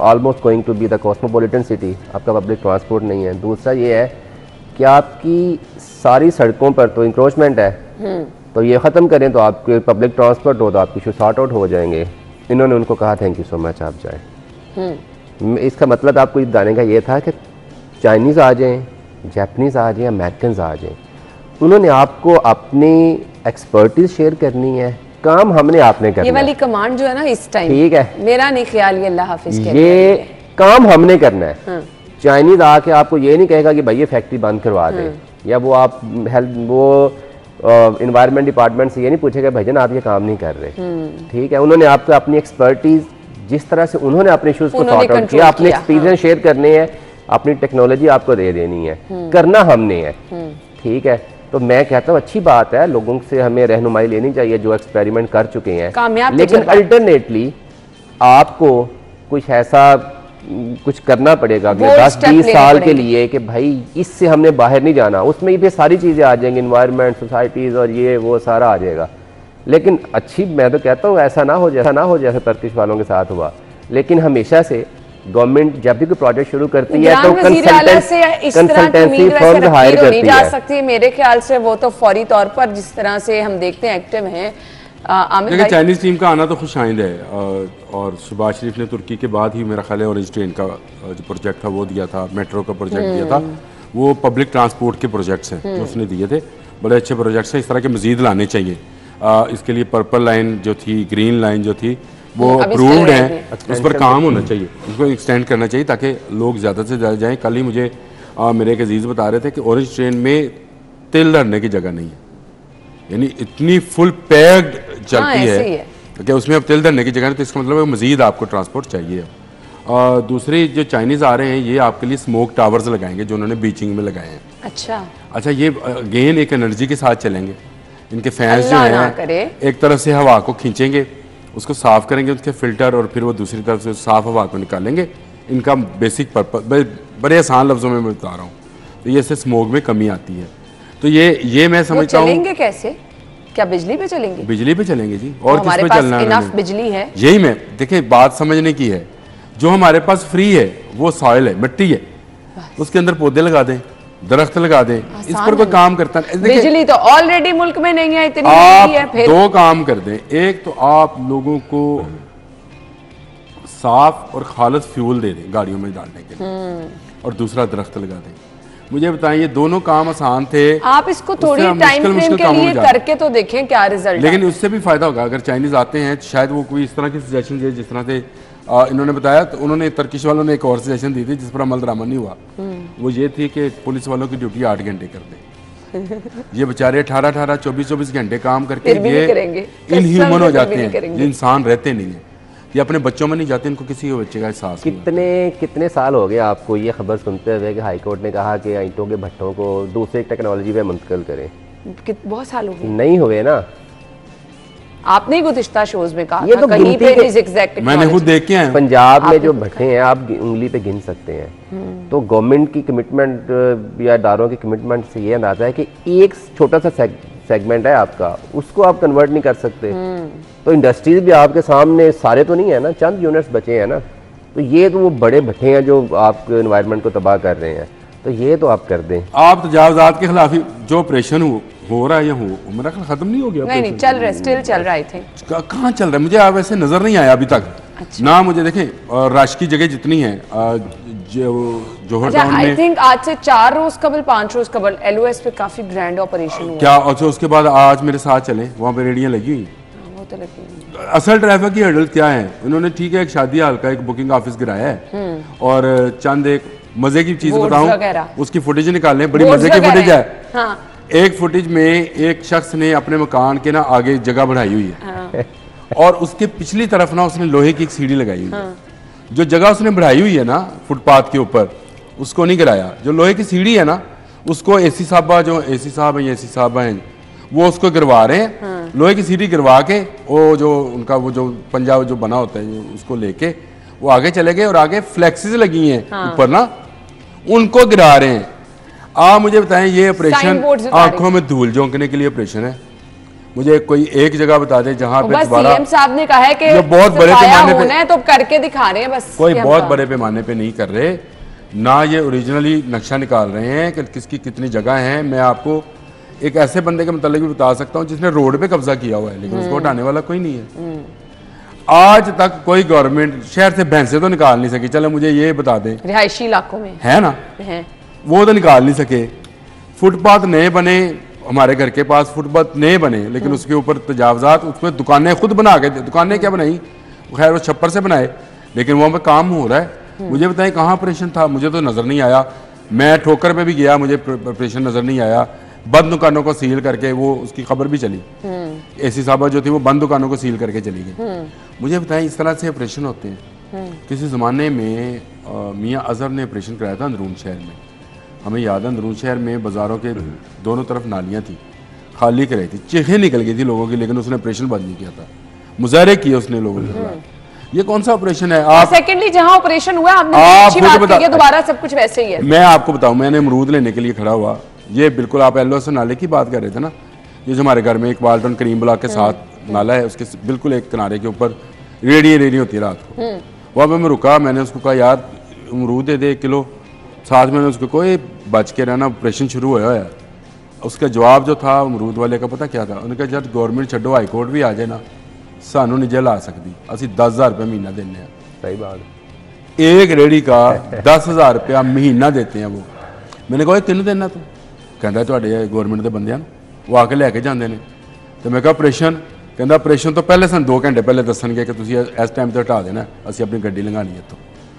almost going to be the cosmopolitan city, आपका पब्लिक ट्रांसपोर्ट नहीं है। दूसरा ये है कि आपकी सारी सड़कों पर तो इंक्रोचमेंट है, तो ये ख़त्म करें तो आपके पब्लिक ट्रांसपोर्ट हो तो आपके इशू सॉर्ट आउट हो जाएंगे। इन्होंने उनको कहा थैंक यू सो मच, आप जाएं। इसका मतलब आपको बताने का ये था कि चाइनीज़ आ जाएं, जापानीज़ आ जाएं, अमेरिकन आ जाएं, उन्होंने आपको अपनी एक्सपर्टीज शेयर करनी है, काम हमने आपने करना है। ये वाली कमांड जो है ना इस टाइम, ठीक है, मेरा नहीं ख्याल ये अल्लाह हाफिज ये काम हमने करना है। चाइनीज़ आके आपको ये नहीं कहेगा कि भाई ये फैक्ट्री बंद करवा दें, या वो आप हेल्थ वो इन्वायरमेंट डिपार्टमेंट से ये नहीं पूछेगा भाईजान आप ये काम नहीं कर रहे। ठीक है, उन्होंने आपको अपनी एक्सपर्टीज जिस तरह से उन्होंने अपने इश्यूज को सॉर्ट आउट किया, अपने एक्सपीरियंस शेयर करने हैं, अपनी टेक्नोलॉजी आपको दे देनी है, करना हमने है। ठीक है, तो मैं कहता हूँ अच्छी बात है, लोगों से हमें रहनुमाई लेनी चाहिए जो एक्सपेरिमेंट कर चुके हैं, लेकिन अल्टरनेटली आपको कुछ ऐसा कुछ करना पड़ेगा अगले 10-20 साल के लिए कि भाई इससे हमने बाहर नहीं जाना। उसमें ये सारी चीज़ें आ जाएंगी, इन्वायरमेंट, सोसाइटीज़ और ये वो सारा आ जाएगा। लेकिन अच्छी, मैं तो कहता हूँ ऐसा ना हो जैसे टर्किश वालों के साथ हुआ। लेकिन हमेशा से गवर्नमेंट जब भी कोई प्रोजेक्ट शुरू करती है तो कंसल्टेंसी फर्म हायर करती जा सकती है। मेरे ख्याल से वो तो फौरी तौर पर जिस तरह से हम देखते हैं एक्टिव हैं। देखिए चाइनीज टीम का आना तो खुशाइंद है, और शहबाज शरीफ ने तुर्की के बाद ही मेरा ख्याल है ऑरेंज ट्रेन का जो प्रोजेक्ट था वो दिया था, मेट्रो का प्रोजेक्ट दिया था, वो पब्लिक ट्रांसपोर्ट के प्रोजेक्ट्स हैं जो उसने दिए थे, बड़े अच्छे प्रोजेक्ट्स हैं। इस तरह के मजीद लाने चाहिए। इसके लिए पर्पल लाइन जो थी, ग्रीन लाइन जो थी वो अप्रूव्ड है, उस पर काम होना चाहिए, उसको एक्सटेंड करना चाहिए ताकि लोग ज़्यादा से ज़्यादा जाएँ। कल ही मुझे मेरे एक अजीज़ बता रहे थे कि ऑरेंज ट्रेन में तिल धरने की जगह नहीं है, यानी इतनी फुल पैक्ड चलती है कि उसमें अब तिल धरने की जगह नहीं, तो इसका मतलब है मज़ीद आपको ट्रांसपोर्ट चाहिए। दूसरी जो चाइनीज़ आ रहे हैं ये आपके लिए स्मोक टावर्स लगाएंगे जो उन्होंने बीचिंग में लगाए हैं। अच्छा, ये अगेन एक एनर्जी के साथ चलेंगे। इनके फैंस जो हैं एक तरफ से हवा को खींचेंगे, उसको साफ करेंगे, उसके फिल्टर, और फिर वो दूसरी तरफ से साफ हवा को निकालेंगे। इनका बेसिक पर्पज बड़े आसान लफ्जों में मैं बता रहा हूँ, तो ये इससे स्मोक में कमी आती है। तो ये मैं समझता हूँ। चलेंगे कैसे? क्या बिजली पे चलेंगे? बिजली पे चलेंगे जी, और किस पे चलना है? इनफ बिजली है। यही मैं देखिए बात समझने की है, जो हमारे पास फ्री है वो सॉइल है, मिट्टी है, उसके अंदर पौधे लगा दें, दरख्त लगा दें, इस पर कोई काम करता है। बिजली तो ऑलरेडी मुल्क में नहीं है, इतनी है। फिर 2 काम कर दें, एक तो आप लोगों को साफ और खालिस फ्यूल दे दें गाड़ियों में डालने के लिए, और दूसरा दरख्त लगा दें। मुझे बताएं ये दोनों काम आसान थे, आप इसको थोड़ी टाइम फ्रेम के लिए करके तो देखें क्या रिजल्ट। लेकिन उससे भी फायदा होगा अगर चाइनीज आते हैं, शायद वो कोई इस तरह की सजेशन दे जिस तरह से इन्होंने बताया। तो उन्होंने टर्किश वालों ने एक और सजेशन दी थी जिस पर अमल दरामद नहीं हुआ, वो ये थी कि पुलिस वालों की ड्यूटी 8 घंटे कर दें। ये बेचारे 18-18, 24-24 घंटे काम करके ये इनह्यूमन हो जाते हैं, ये इंसान रहते नहीं है, ये अपने बच्चों में नहीं जाते, इनको किसी के बच्चे का एहसास। कितने साल हो गए आपको ये खबर सुनते हुए कि हाई कोर्ट ने कहा कि ईंटों के भट्टों को दूसरे टेक्नोलॉजी पे मुंतकिल करें? बहुत साल हो गए। नहीं हुए ना, आपने गुज़िश्ता शोज में कहा ये तो कहीं पे मैंने खुद देख के आया। पंजाब में जो भट्टे हैं आप उंगली पे गिन सकते हैं। तो गवर्नमेंट की कमिटमेंट या इदारों की कमिटमेंट से ये अंदाजा है कि एक छोटा सा सेगमेंट है आपका, उसको आप कन्वर्ट नहीं कर सकते। तो इंडस्ट्रीज भी आपके सामने सारे तो नहीं है ना, चंद यूनिट्स बचे हैं ना, तो ये तो वो बड़े भट्टे हैं जो आपके एनवायरनमेंट को तबाह कर रहे हैं, तो ये तो आप कर दें। आप तजावजात के खिलाफ जो ऑपरेशन हो रहा है या हो मेरा ख्याल खत्म नहीं हो गया? नहीं चल रहा है, स्टिल चल रहा है। कहाँ चल रहा है? मुझे आप ऐसे नजर नहीं आया अभी तक। अच्छा। ना मुझे देखें, और रश की जगह जितनी है जोहर टाउन में, आई थिंक आज से 4 रोज कबल 5 रोज कबल एलओएस पे काफी ग्रैंड ऑपरेशन हुआ। क्या? अच्छा, उसके बाद आज मेरे साथ चले, वहाँ पे रेडियां लगी हुई। वो तो लगी। असल ट्रैफिक की हर्डल क्या है? उन्होंने ठीक है एक शादी हाल का एक बुकिंग ऑफिस गिराया है और चंद एक मजे की चीज बताऊं, उसकी फुटेज निकालने, बड़ी मजे की फुटेज है। हाँ। एक फुटेज में एक शख्स ने अपने मकान के ना आगे जगह बढ़ाई हुई है। हाँ। और उसके पिछली तरफ ना उसने लोहे की एक सीढ़ी लगाई हुई है। हाँ। जो जगह उसने बढ़ाई हुई है ना फुटपाथ के ऊपर, उसको नहीं गिराया। जो लोहे की सीढ़ी है ना, उसको एसी साहबा, जो एसी साहब हैं, एसी साहबा हैं, वो उसको गिरवा रहे हैं। हाँ। लोहे की सीढ़ी गिरवा के वो जो उनका वो जो पंजाब जो बना होता है उसको लेके वो आगे चले गए और आगे फ्लैक्सीज लगी हैं ऊपर ना, उनको गिरा रहे हैं। आप मुझे बताएं, ये ऑपरेशन आंखों में धूल झोंकने के लिए ऑपरेशन है? मुझे कोई एक जगह बता दे जहां पे दोबारा सीएम साहब ने कहा है कि बहुत बड़े पैमाने पे है तो करके दिखा रहे हैं, बस कोई बहुत बड़े पैमाने पे नहीं कर रहे ना। ये ओरिजिनली नक्शा निकाल रहे हैं कि किसकी कितनी जगह है। मैं आपको एक ऐसे बंदे के मतलब भी बता सकता हूँ जिसने रोड पे कब्जा किया हुआ है, लेकिन उसको हटाने वाला कोई नहीं है। आज तक कोई गवर्नमेंट शहर से भैंसे तो निकाल नहीं सकी। चलो मुझे ये बता दें, रिहायशी इलाकों में है ना, वो तो निकाल नहीं सके। फुटपाथ नए बने, हमारे घर के पास फुटपाथ नए बने, लेकिन उसके ऊपर तजावजात, उसमें दुकानें खुद बना के, दुकानें क्या बनाई, खैर वो छप्पर से बनाए, लेकिन वहाँ पे काम हो रहा है। मुझे बताएं कहाँ ऑपरेशन था? मुझे तो नज़र नहीं आया। मैं ठोकर पे भी गया, मुझे ऑपरेशन नज़र नहीं आया। बंद दुकानों को सील करके, वो उसकी खबर भी चली, एसी साहबा जो थी वो बंद दुकानों को सील करके चली गई। मुझे बताएं इस तरह से ऑपरेशन होते हैं। किसी ज़माने में मियाँ अजहर ने ऑपरेशन कराया था अंदरून शहर में। हमें याद है अंदरून शहर में बाज़ारों के दोनों तरफ नालियाँ थी, खाली कराई थी, चीखें निकल गई थी लोगों की, लेकिन उसने ऑपरेशन बंद नहीं किया था। मुजाहरे किए उसने लोगों के खिलाफ। ये कौन सा ऑपरेशन है? आप सेकेंडली जहां ऑपरेशन हुआ आपने अच्छी बात की है, दोबारा सब कुछ वैसे ही है। मैं आपको बताऊं, मैंने अमरूद लेने के लिए खड़ा हुआ, ये बिल्कुल आप एलओएस नाले की बात कर रहे थे ना, ये जो हमारे घर में एक वाल्टन करीम ब्लॉक के साथ नाला है, उसके बिल्कुल एक किनारे के ऊपर रेडी होती है रात को। वहाँ पर मैं रुका, मैंने उसको कहा यार अमरूद दे दे 1 किलो। साथ में उसको कोई बच के रहना, ऑपरेशन शुरू होया है। उसका जवाब जो था अमरूद वाले का पता क्या था? उन्होंने कहा जब गवर्नमेंट छड्डो हाई कोर्ट भी आ जाए ना, सानू नहीं जेल आ सकती, असं 10,000 रुपये महीना देने हैं। सही बात, एक रेडी का 10,000 रुपया महीना देते हैं वो। मैंने कहा किन्नू देना तू? कहता तुहाडे गवर्नमेंट के बंदे वो आके लैके जाते हैं। तो मैं कहा ऑपरेशन, कहता ऑपरेशन तो पहले सन 2 घंटे पहले दसणगे कि तुसीं इस टाइम तो हटा देना, असीं अपनी गड्डी लंघानी है तो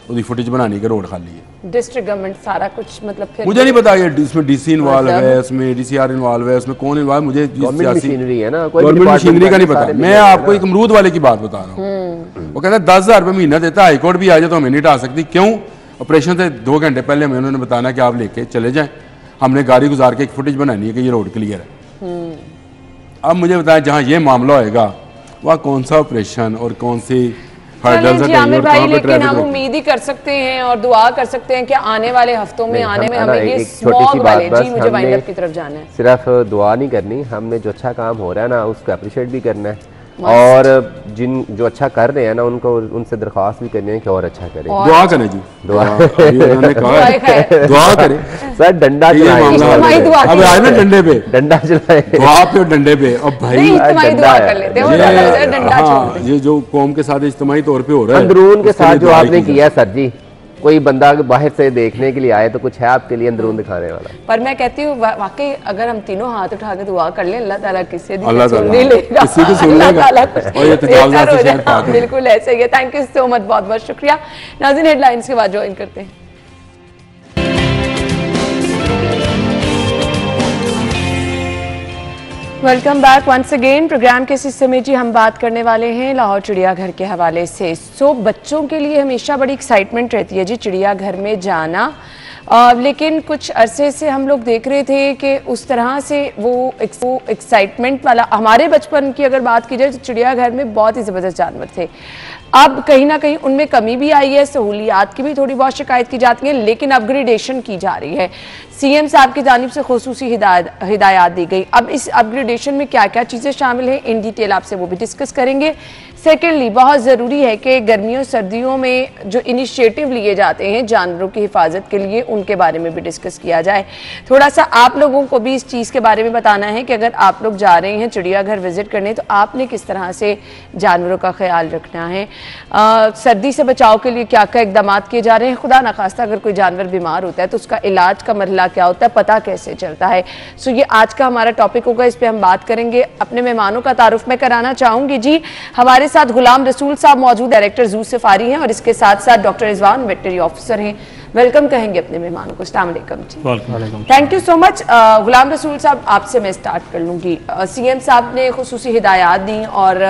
उसकी फुटेज बनानी कि रोड खाली है। डिस्ट्रिक्ट गवर्नमेंट सारा कुछ मतलब फिर मुझे नहीं पता ये इसमें डीसी इन्वॉल्व है, इसमें डीसीआर इन्वॉल्व है, उसमें कौन इन्वॉल्व, मुझे गवर्नमेंट मशीनरी है ना, गवर्नमेंट मशीनरी का नहीं पता। मैं आपको एक अमरूद वाले की बात बता रहा हूँ। वो कहता है 10,000 रुपये महीना देता, हाईकोर्ट भी आ जाए तो हमें नहीं हटा सकती। क्यों? ऑपरेशन से 2 घंटे पहले हमें उन्होंने बताना कि आप लेके चले जाएं, हमने गाड़ी गुजार के एक फुटेज बनानी है कि ये रोड क्लियर है। अब मुझे बताएं जहाँ ये मामला होएगा वहाँ कौन सा ऑपरेशन और कौन सी आमिर भाई, लेकिन हम उम्मीद ही कर सकते हैं और दुआ कर सकते हैं कि आने वाले हफ्तों में आने में हमें ये स्मॉग वाले, जी मुझे वाइंड अप की तरफ जाना है। सिर्फ दुआ नहीं करनी, हमने जो अच्छा काम हो रहा है ना उसको अप्रिशिएट भी करना है, और जो अच्छा कर रहे हैं ना उनको उनसे दरख्वास्त भी करनी है कि और अच्छा करें। दुआ करें जी, दुआ उन्होंने कहा दुआ करें सर, डंडा चलाएं। अब आए ना डंडे पे, डंडा चलाएं, दुआ पे और डंडे पे। अब भाई ये जो कौम के साथ इज्तिमाई तौर पे हो रहा है, अंदरून के साथ जो आपने किया सर जी, कोई बंदा बाहर से देखने के लिए आए तो कुछ है आपके लिए अंदरून दिखाने वाला। पर मैं कहती हूँ वाकई अगर हम तीनों हाथ उठा के दुआ कर लें, अल्लाह ताला किसी को सुन नहीं लेगा, बिल्कुल ऐसे ही है। थैंक यू सो मच, बहुत बहुत शुक्रिया। नाज़रीन हेडलाइंस के बाद ज्वाइन करते हैं। Welcome back once again. Programme के इस हिस्से में जी हम बात करने वाले हैं लाहौर चिड़ियाघर के हवाले से। बच्चों के लिए हमेशा बड़ी एक्साइटमेंट रहती है जी चिड़ियाघर में जाना, लेकिन कुछ अरसे से हम लोग देख रहे थे कि उस तरह से वो एक्साइटमेंट वाला, हमारे बचपन की अगर बात की जाए तो चिड़ियाघर में बहुत ही ज़बरदस्त जानवर थे। अब कहीं ना कहीं उनमें कमी भी आई है, सहूलियात की भी थोड़ी बहुत शिकायत की जाती है, लेकिन अपग्रेडेशन की जा रही है। सीएम साहब की जानिब से खुसूसी हिदायत दी गई। अब इस अपग्रेडेशन में क्या क्या चीज़ें शामिल हैं, इन डिटेल आपसे वो भी डिस्कस करेंगे। सेकेंडली, बहुत ज़रूरी है कि गर्मियों सर्दियों में जो इनिशिएटिव लिए जाते हैं जानवरों की हिफाजत के लिए, उनके बारे में भी डिस्कस किया जाए। थोड़ा सा आप लोगों को भी इस चीज़ के बारे में बताना है कि अगर आप लोग जा रहे हैं चिड़ियाघर विजिट करने तो आपने किस तरह से जानवरों का ख्याल रखना है, सर्दी से बचाव के लिए क्या क्या इकदाम किए जा रहे हैं, खुदा न खास्ता अगर कोई जानवर बीमार होता है तो उसका इलाज का मरहला क्या होता है, पता कैसे चलता है। सो ये आज का हमारा टॉपिक होगा, इस पर हम बात करेंगे। अपने मेहमानों का तारुफ मैं कराना चाहूँगी। जी, हमारे साथ गुलाम रसूल साहब मौजूद, डायरेक्टर जू सफारी हैं, और इसके साथ साथ डॉक्टर रिजवान वेटनरी ऑफिसर हैं। वेलकम कहेंगे अपने मेहमानों को। अस्सलाम वालेकुम जी, thank you so much. Ghulam Rasool साहब, आपसे मैं स्टार्ट कर लूँगी। सीएम साहब ने खुसूसी हिदायत दी और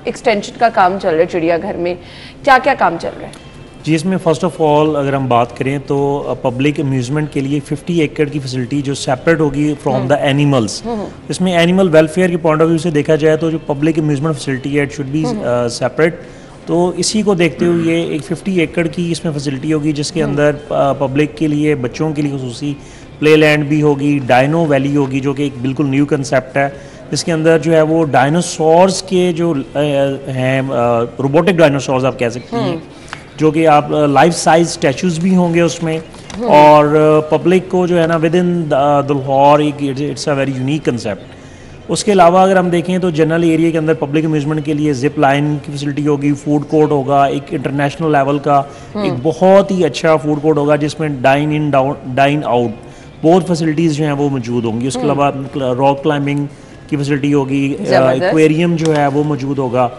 एक्सटेंशन का काम चल रहा है चिड़ियाघर में, क्या क्या काम चल रहा है? जी, इसमें फ़र्स्ट ऑफ ऑल अगर हम बात करें तो पब्लिक अम्यूज़मेंट के लिए 50 एकड़ की फैसिलिटी जो सेपरेट होगी फ्रॉम द एनिमल्स। इसमें एनिमल वेलफेयर के पॉइंट ऑफ व्यू से देखा जाए तो जो पब्लिक अम्यूज़मेंट फैसिलिटी है इट शुड बी सेपरेट। तो इसी को देखते हुए एक 50 एकड़ की इसमें फैसिलिटी होगी जिसके अंदर पब्लिक के लिए, बच्चों के लिए खुसूसी प्ले लैंड भी होगी, डायनो वैली होगी जो कि एक बिल्कुल न्यू कंसेप्ट है, जिसके अंदर जो है वो डायनासोर्स के जो हैं रोबोटिक डायनासोर्स आप कह सकती हैं, जो कि आप लाइफ साइज स्टैचूज भी होंगे उसमें, और पब्लिक को जो है ना with in the Lahore it's a very unique concept. उसके अलावा अगर हम देखें तो जनरल एरिया के अंदर पब्लिक अम्यूज़मेंट के लिए जिप लाइन की फैसिलिटी होगी, फूड कोर्ट होगा, एक इंटरनेशनल लेवल का एक बहुत ही अच्छा फूड कोर्ट होगा जिसमें डाइन इन डाइन आउट बहुत फैसिलिटीज़ जो हैं वो मौजूद होंगी। उसके अलावा रॉक क्लाइंबिंग की फैसिलिटी होगी, एक्वेरियम जो है वो मौजूद होगा।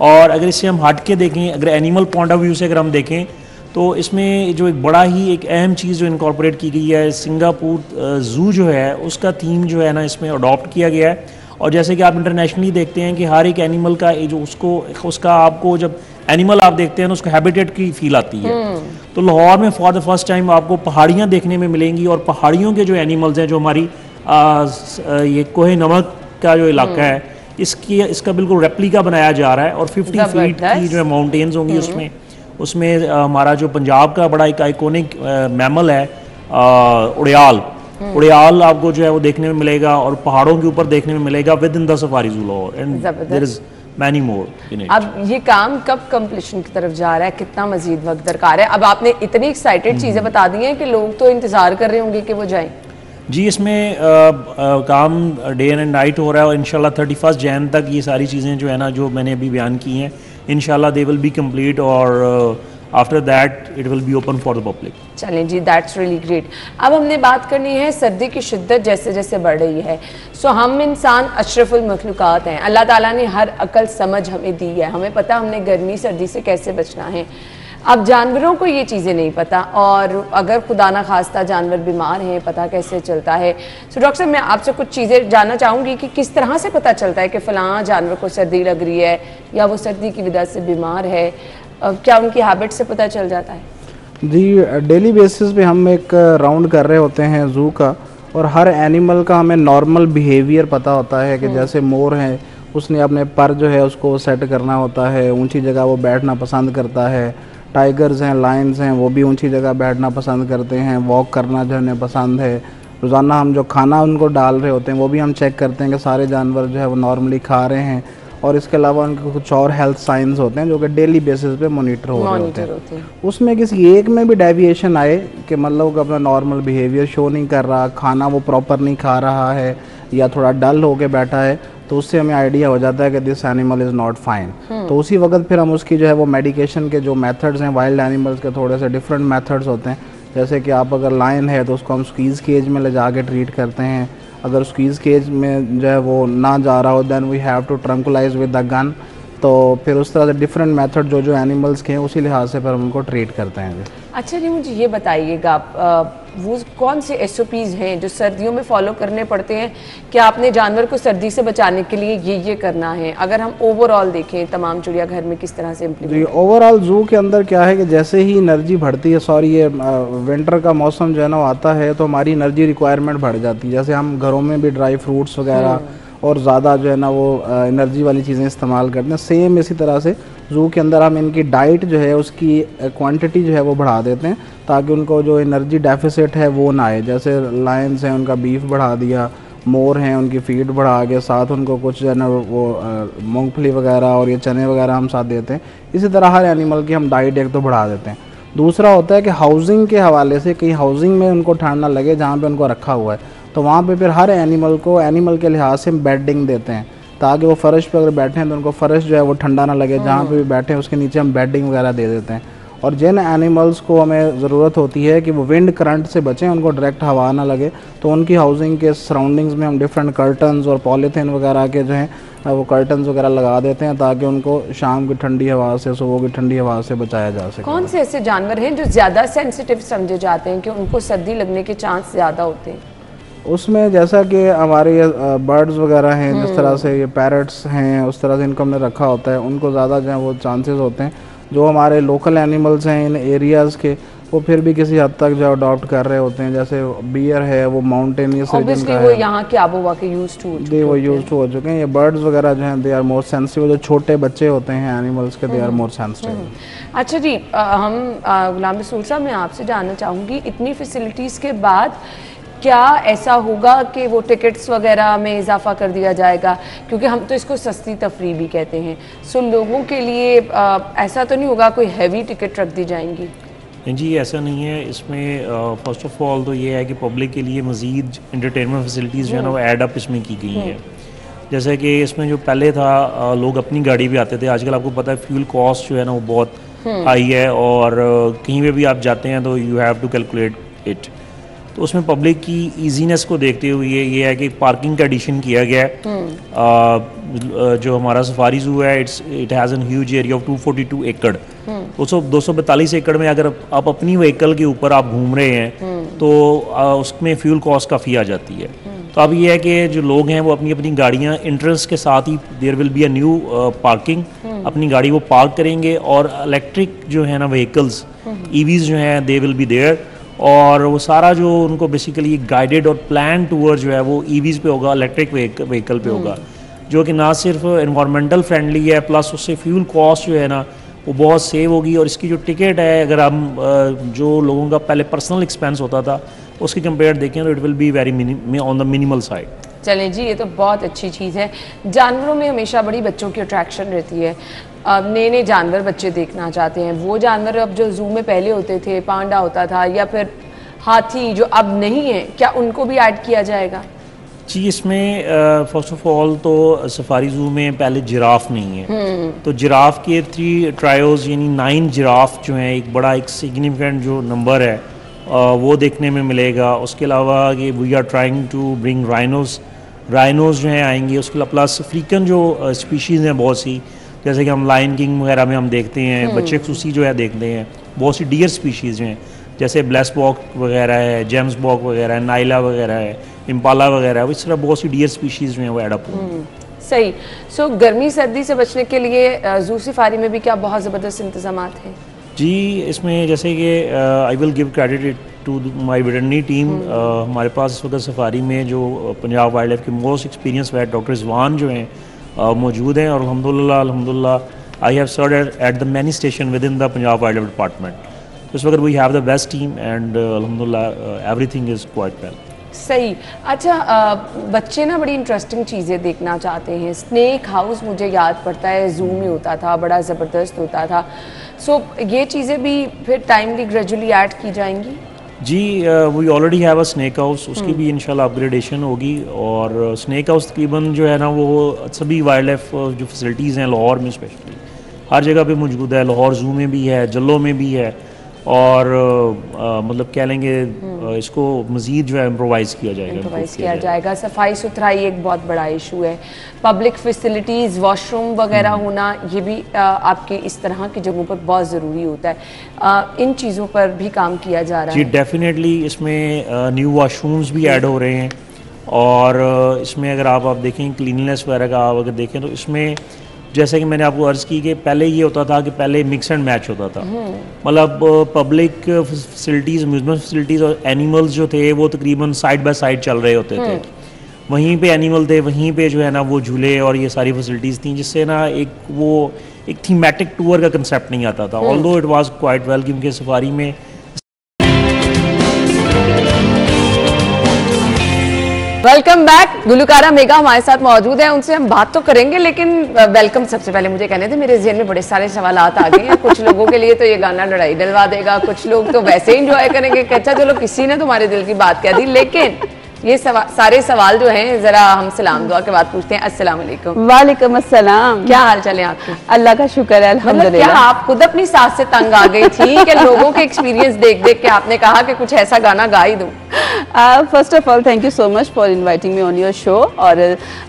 और अगर इससे हम हट के देखें, अगर एनिमल पॉइंट ऑफ व्यू से अगर हम देखें तो इसमें जो एक बड़ा ही एक अहम चीज़ जो इनकॉर्पोरेट की गई है, सिंगापुर ज़ू जो है उसका थीम जो है ना इसमें अडॉप्ट किया गया है। और जैसे कि आप इंटरनेशनली देखते हैं कि हर एक एनिमल का जो उसका आपको जब एनिमल आप देखते हैं ना उसको हैबिटेट की फील आती है। तो लाहौर में फॉर द फर्स्ट टाइम आपको पहाड़ियाँ देखने में मिलेंगी, और पहाड़ियों के जो एनिमल्स हैं, जो हमारी ये कोहे नमक का जो इलाका है इसका बिल्कुल रेप्लिका बनाया जा रहा है। और 50 फीट की जो है माउंटेन्स होंगी उसमें हमारा जो पंजाब का बड़ा एक आइकॉनिक मैमल है उड़ियाल, उड़ियाल आपको जो है वो देखने में मिलेगा, और पहाड़ों के ऊपर देखने में मिलेगा within the safari zoo Lahore, and there is many more in it. अब ये काम कब कंप्लीशन की तरफ जा रहा है, कितना मजीद वक्त दरकार है? अब आपने इतनी एक्साइटेड चीज़ें बता दी हैं कि लोग तो इंतज़ार कर रहे होंगे कि वो जाएं। जी, इसमें काम डे एंड नाइट हो रहा है, और इंशाल्लाह 31 जैन तक ये सारी चीज़ें जो है ना जो मैंने अभी बयान की हैं इंशाल्लाह दे विल बी कंप्लीट, और after that it will be open for the public. चलें जी, दैट्स रियली ग्रेट। अब हमने बात करनी है सर्दी की शिद्दत जैसे जैसे बढ़ रही है। सो हम इंसान अशरफुल मखलूक़ात हैं, अल्लाह ताला ने हर अकल समझ हमें दी है, हमें पता हमने गर्मी सर्दी से कैसे बचना है। अब जानवरों को ये चीज़ें नहीं पता, और अगर खुदा ना खास्ता जानवर बीमार हैं पता कैसे चलता है? सो डॉक्टर साहब, मैं आपसे कुछ चीज़ें जानना चाहूँगी कि किस तरह से पता चलता है कि फ़लाँ जानवर को सर्दी लग रही है या वो सर्दी की वजह से बीमार है, क्या उनकी हैबिट से पता चल जाता है? जी, डेली बेसिस पे हम एक राउंड कर रहे होते हैं ज़ू का, और हर एनिमल का हमें नॉर्मल बिहेवियर पता होता है कि जैसे मोर है उसने अपने पर जो है उसको सेट करना होता है, ऊंची जगह वो बैठना पसंद करता है। टाइगर्स हैं, लायंस हैं, वो भी ऊंची जगह बैठना पसंद करते हैं, वॉक करना जो उन्हें पसंद है। रोज़ाना हम जो खाना उनको डाल रहे होते हैं वो भी हम चेक करते हैं कि सारे जानवर जो है वो नॉर्मली खा रहे हैं, और इसके अलावा उनके कुछ और हेल्थ साइंस होते हैं जो कि डेली बेसिस पे मॉनिटर हो रहे होते हैं। उसमें किसी एक में भी डेविएशन आए कि मतलब वो अपना नॉर्मल बिहेवियर शो नहीं कर रहा, खाना वो प्रॉपर नहीं खा रहा है, या थोड़ा डल होके बैठा है, तो उससे हमें आइडिया हो जाता है कि this animal is not fine. तो उसी वक्त फिर हम उसकी जो है वो मेडिकेशन के जो मेथड्स हैं, वाइल्ड एनिमल्स के थोड़े से डिफरेंट मेथड्स होते हैं। जैसे कि आप अगर लायन है तो उसको हम स्क्वीज़ केज में ले जा के ट्रीट करते हैं। अगर स्क्वीज़ केज में जो है वो ना जा रहा हो then we have to tranquilize with the gun. तो फिर उस तरह से डिफरेंट मेथड जो एनिमल्स के हैं उसी लिहाज से फिर हम उनको ट्रीट करते हैं। अच्छा जी, मुझे ये बताइएगा वो कौन से SOPs हैं जो सर्दियों में फॉलो करने पड़ते हैं कि आपने जानवर को सर्दी से बचाने के लिए ये करना है? अगर हम ओवरऑल देखें तमाम चिड़ियाघर में किस तरह से इम्प्लीमेंट? जी, ओवरऑल ज़ू के अंदर क्या है कि जैसे ही एनर्जी बढ़ती है, सॉरी ये विंटर का मौसम जो है ना आता है तो हमारी एनर्जी रिक्वायरमेंट बढ़ जाती है। जैसे हम घरों में भी ड्राई फ्रूट्स वगैरह और ज़्यादा जो है ना वो एनर्जी वाली चीज़ें इस्तेमाल करते हैं, सेम इसी तरह से ज़ू के अंदर हम इनकी डाइट जो है उसकी क्वांटिटी जो है वो बढ़ा देते हैं ताकि उनको जो एनर्जी डेफिसिट है वो ना आए। जैसे लायंस हैं उनका बीफ बढ़ा दिया, मोर हैं उनकी फीड बढ़ा के, साथ उनको कुछ जो है ना वो मूंगफली वगैरह और ये चने वगैरह हम साथ देते हैं। इसी तरह हर एनिमल की हम डाइट एक तो बढ़ा देते हैं। दूसरा होता है कि हाउसिंग के हवाले से कहीं हाउसिंग में उनको ठंड ना लगे जहाँ पे उनको रखा हुआ है, तो वहाँ पे फिर हर एनिमल को एनिमल के लिहाज से हम बेडिंग देते हैं ताकि वो फर्श पे अगर बैठे हैं तो उनको फर्श जो है वो ठंडा ना लगे, जहाँ पे भी बैठे हैं उसके नीचे हम बेडिंग वगैरह दे देते हैं। और जिन एनिमल्स को हमें ज़रूरत होती है कि वो विंड करंट से बचें, उनको डायरेक्ट हवा ना लगे, तो उनकी हाउसिंग के सराउंडिंग्स में हम डिफरेंट कर्टन्स और पॉलीथीन वगैरह के जो हैं वो कर्टन्स वगैरह लगा देते हैं ताकि उनको शाम की ठंडी हवा से, सुबह की ठंडी हवा से बचाया जा सके। कौन से ऐसे जानवर हैं जो ज़्यादा सेंसिटिव समझे जाते हैं कि उनको सर्दी लगने के चांस ज़्यादा होते हैं? उसमें जैसा कि हमारे ये बर्ड्स वगैरह हैं, जिस तरह से ये पैरट्स हैं, उस तरह से इनको हमने रखा होता है, उनको ज़्यादा जो है वो चांसेस होते हैं। जो हमारे लोकल एनिमल्स हैं इन एरियाज़ के, वो फिर भी किसी हद तक जो अडॉप्ट कर रहे होते हैं। जैसे बियर है वो माउंटेनियस रीजन का है, वो यहाँ के आबोहवा के यूज्ड टू हो चुके हैं। ये बर्ड्स वगैरह जो हैं दे आर मोर सेंसिटिव, जो छोटे बच्चे होते हैं एनिमल्स के, दे आर मोर सेंसिटिव। अच्छा जी, हम गुलाम रसूल साहब, मैं आपसे जानना चाहूँगी, इतनी फैसिलिटीज़ के बाद क्या ऐसा होगा कि वो टिकट्स वगैरह में इजाफा कर दिया जाएगा? क्योंकि हम तो इसको सस्ती तफरी भी कहते हैं, सो लोगों के लिए ऐसा तो नहीं होगा कोई हैवी टिकट रख दी जाएंगी? जी ऐसा नहीं है। इसमें फर्स्ट ऑफ ऑल तो ये है कि पब्लिक के लिए मज़ीद इंटरटेनमेंट फैसिलिटीज़ जो है ना वो ऐड अप इसमें की गई हैं। जैसे कि इसमें जो पहले था लोग अपनी गाड़ी भी आते थे, आजकल आपको पता है फ्यूल कॉस्ट जो है ना वो बहुत हाई है और कहीं पे भी आप जाते हैं तो you have to calculate it. तो उसमें पब्लिक की ईजीनेस को देखते हुए ये है कि पार्किंग का एडिशन किया गया है। जो हमारा सफारी ज़ू है it has an huge area of 242 एकड़। 242 एकड़ में अगर आप अपनी व्हीकल के ऊपर आप घूम रहे हैं तो उसमें फ्यूल कॉस्ट काफ़ी आ जाती है। तो अब ये है कि जो लोग हैं वो अपनी अपनी गाड़ियाँ इंट्रेंस के साथ ही there will be a new parking, अपनी गाड़ी वो पार्क करेंगे और इलेक्ट्रिक जो है ना व्हीकल्स ईवीज़ जो हैं दे विल बी देयर, और वो सारा जो उनको बेसिकली गाइडेड और प्लान टूर जो है वो ईवीज़ पे होगा, इलेक्ट्रिक व्हीकल पे होगा, जो कि ना सिर्फ एनवायरमेंटल फ्रेंडली है प्लस उससे फ्यूल कॉस्ट जो है ना वो बहुत सेव होगी। और इसकी जो टिकट है अगर हम जो लोगों का पहले पर्सनल एक्सपेंस होता था उसकी कंपेयर देखें तो it will be very on the minimal side. चलें जी, ये तो बहुत अच्छी चीज़ है। जानवरों में हमेशा बड़ी बच्चों की अट्रैक्शन रहती है, नए नए जानवर बच्चे देखना चाहते हैं। वो जानवर अब जो जू में पहले होते थे, पांडा होता था या फिर हाथी जो अब नहीं है, क्या उनको भी ऐड किया जाएगा? जी इसमें फर्स्ट ऑफ ऑल तो सफारी जू में पहले जिराफ नहीं है, तो जिराफ के 3 ट्रायल्स यानी 9 जिराफ जो हैं एक बड़ा एक सिग्निफिकेंट जो नंबर है वो देखने में मिलेगा। उसके अलावा ये we are trying to bring rhinos जो हैं आएंगे। उसके अलावा प्लस अफ्रीकन जो स्पीशीज़ हैं बहुत सी, जैसे कि हम लायन किंग वगैरह में हम देखते हैं, बच्चे खुशी जो है देखते हैं, बहुत सी डियर स्पीशीज़ जो हैं जैसे ब्लैस बॉक वगैरह है, जेम्स बॉक वगैरह है, नाइला वगैरह है, इम्पाला वगैरह है, इस तरह बहुत सी डियर स्पीशीज़ जो हैं वो एडअप होंगी। सही। सो गर्मी सर्दी से बचने के लिए जू सफारी में भी क्या बहुत ज़बरदस्त इंतजाम हैं? जी इसमें जैसे कि I will give credit to my veterinary team. हमारे पास इस वक्त सफारी में जो पंजाब वाइल्ड लाइफ के most experience vet doctor Rizwan जो हैं मौजूद हैं, और अल्हम्दुलिल्लाह I have served at the many station within the Punjab wildlife department. इस वक्त we have the best team and अल्हम्दुलिल्लाह एवरीथिंग इज़ क्वाइट वेल। सही। अच्छा, बच्चे ना बड़ी इंटरेस्टिंग चीज़ें देखना चाहते हैं। स्नेक हाउस मुझे याद पड़ता है जू में होता था, बड़ा ज़बरदस्त होता था। सो ये चीज़ें भी फिर टाइमली ग्रेजुअली ऐड की जाएंगी? जी we already have a snake house, उसकी भी इंशाल्लाह अपग्रेडेशन होगी। और स्नेक हाउस तकरीबन जो है ना वो सभी वाइल्ड लाइफ जो फैसिलिटीज़ हैं लाहौर में स्पेशली हर जगह पे मौजूद है। लाहौर जू में भी है, जल्लो में भी है, और मतलब कह लेंगे इसको मज़ीद जो है इम्प्रोवाइज़ किया जाएगा। सफाई सुथराई एक बहुत बड़ा इशू है, पब्लिक फैसिलिटीज़, वॉशरूम वगैरह होना, ये भी आपके इस तरह की जगहों पर बहुत ज़रूरी होता है। इन चीज़ों पर भी काम किया जा रहा है? जी डेफिनेटली इसमें न्यू वॉशरूम्स भी ऐड हो रहे हैं, और इसमें अगर आप देखें क्लीननेस वगैरह का आप अगर देखें तो इसमें जैसे कि मैंने आपको अर्ज़ की कि पहले ये होता था कि पहले मिक्स एंड मैच होता था, मतलब पब्लिक फैसिलिटीज़, अम्यूज़मेंट फैसिलिटीज़ और एनिमल्स जो थे वो तकरीबन साइड बाय साइड चल रहे होते थे। वहीं पे एनिमल थे, वहीं पे जो है ना वो झूले और ये सारी फैसिलिटीज़ थी, जिससे ना एक थीमेटिक टूर का कंसेप्ट नहीं आता था। Although it was quite well, क्योंकि सफारी में वेलकम बैक। गुलकारा मेघा हमारे साथ मौजूद है, उनसे हम बात तो करेंगे, लेकिन वेलकम सबसे पहले मुझे कहने थे, मेरे ज़हन में बड़े सारे सवालात आ गए हैं। कुछ लोगों के लिए तो ये गाना लड़ाई डलवा देगा, कुछ लोग तो वैसे ही इंजॉय करेंगे कि अच्छा चलो किसी ने तुम्हारे दिल की बात कह दी। लेकिन ये सारे सवाल जो हैं जरा हम सलाम दुआ के बाद पूछते हैं। अस्सलाम वालेकुम। वालेकुम अस्सलाम। क्या हाल चाल है आपके? अल्लाह का शुक्र है, अल्हम्दुलिल्लाह। क्या आप खुद अपनी सास से तंग आ गई थी कि लोगों के एक्सपीरियंस देख देख के आपने कहा कि कुछ ऐसा गाना गा ही दूं? First of all thank you so much for inviting me on your show. और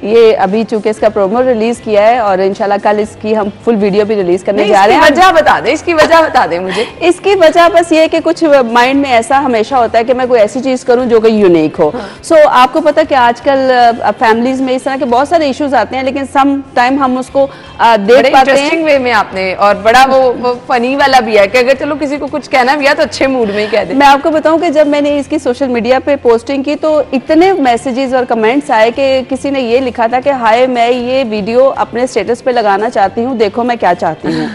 ये अभी चूंकि इसका प्रोमो रिलीज किया है और इंशाल्लाह कल इसकी हम फुल वीडियो भी रिलीज करने जा रहे हैं। वजह बता दें, इसकी वजह बता दें मुझे। इसकी वजह बस ये है कि कुछ माइंड में ऐसा हमेशा होता है कि मैं कोई ऐसी चीज करूं जो कि यूनिक हो। सो आपको पता है कि आजकल फैमिलीज में इस तरह के बहुत सारे इश्यूज आते हैं, लेकिन सम टाइम हम उसको देख पाते हैं इंटरेस्टिंग वे में आपने, और बड़ा वो फनी वाला भी है कि अगर चलो किसी को कुछ कहना भी है तो अच्छे मूड में ही कह दे। मैं आपको बताऊं कि जब मैंने इसकी सोशल मीडिया पे पोस्टिंग की तो इतने मैसेजेस और कमेंट्स आए कि किसी ने ये लिखा था कि हाय मैं ये वीडियो अपने स्टेटस पे लगाना चाहती हूँ, देखो मैं क्या चाहती हूँ।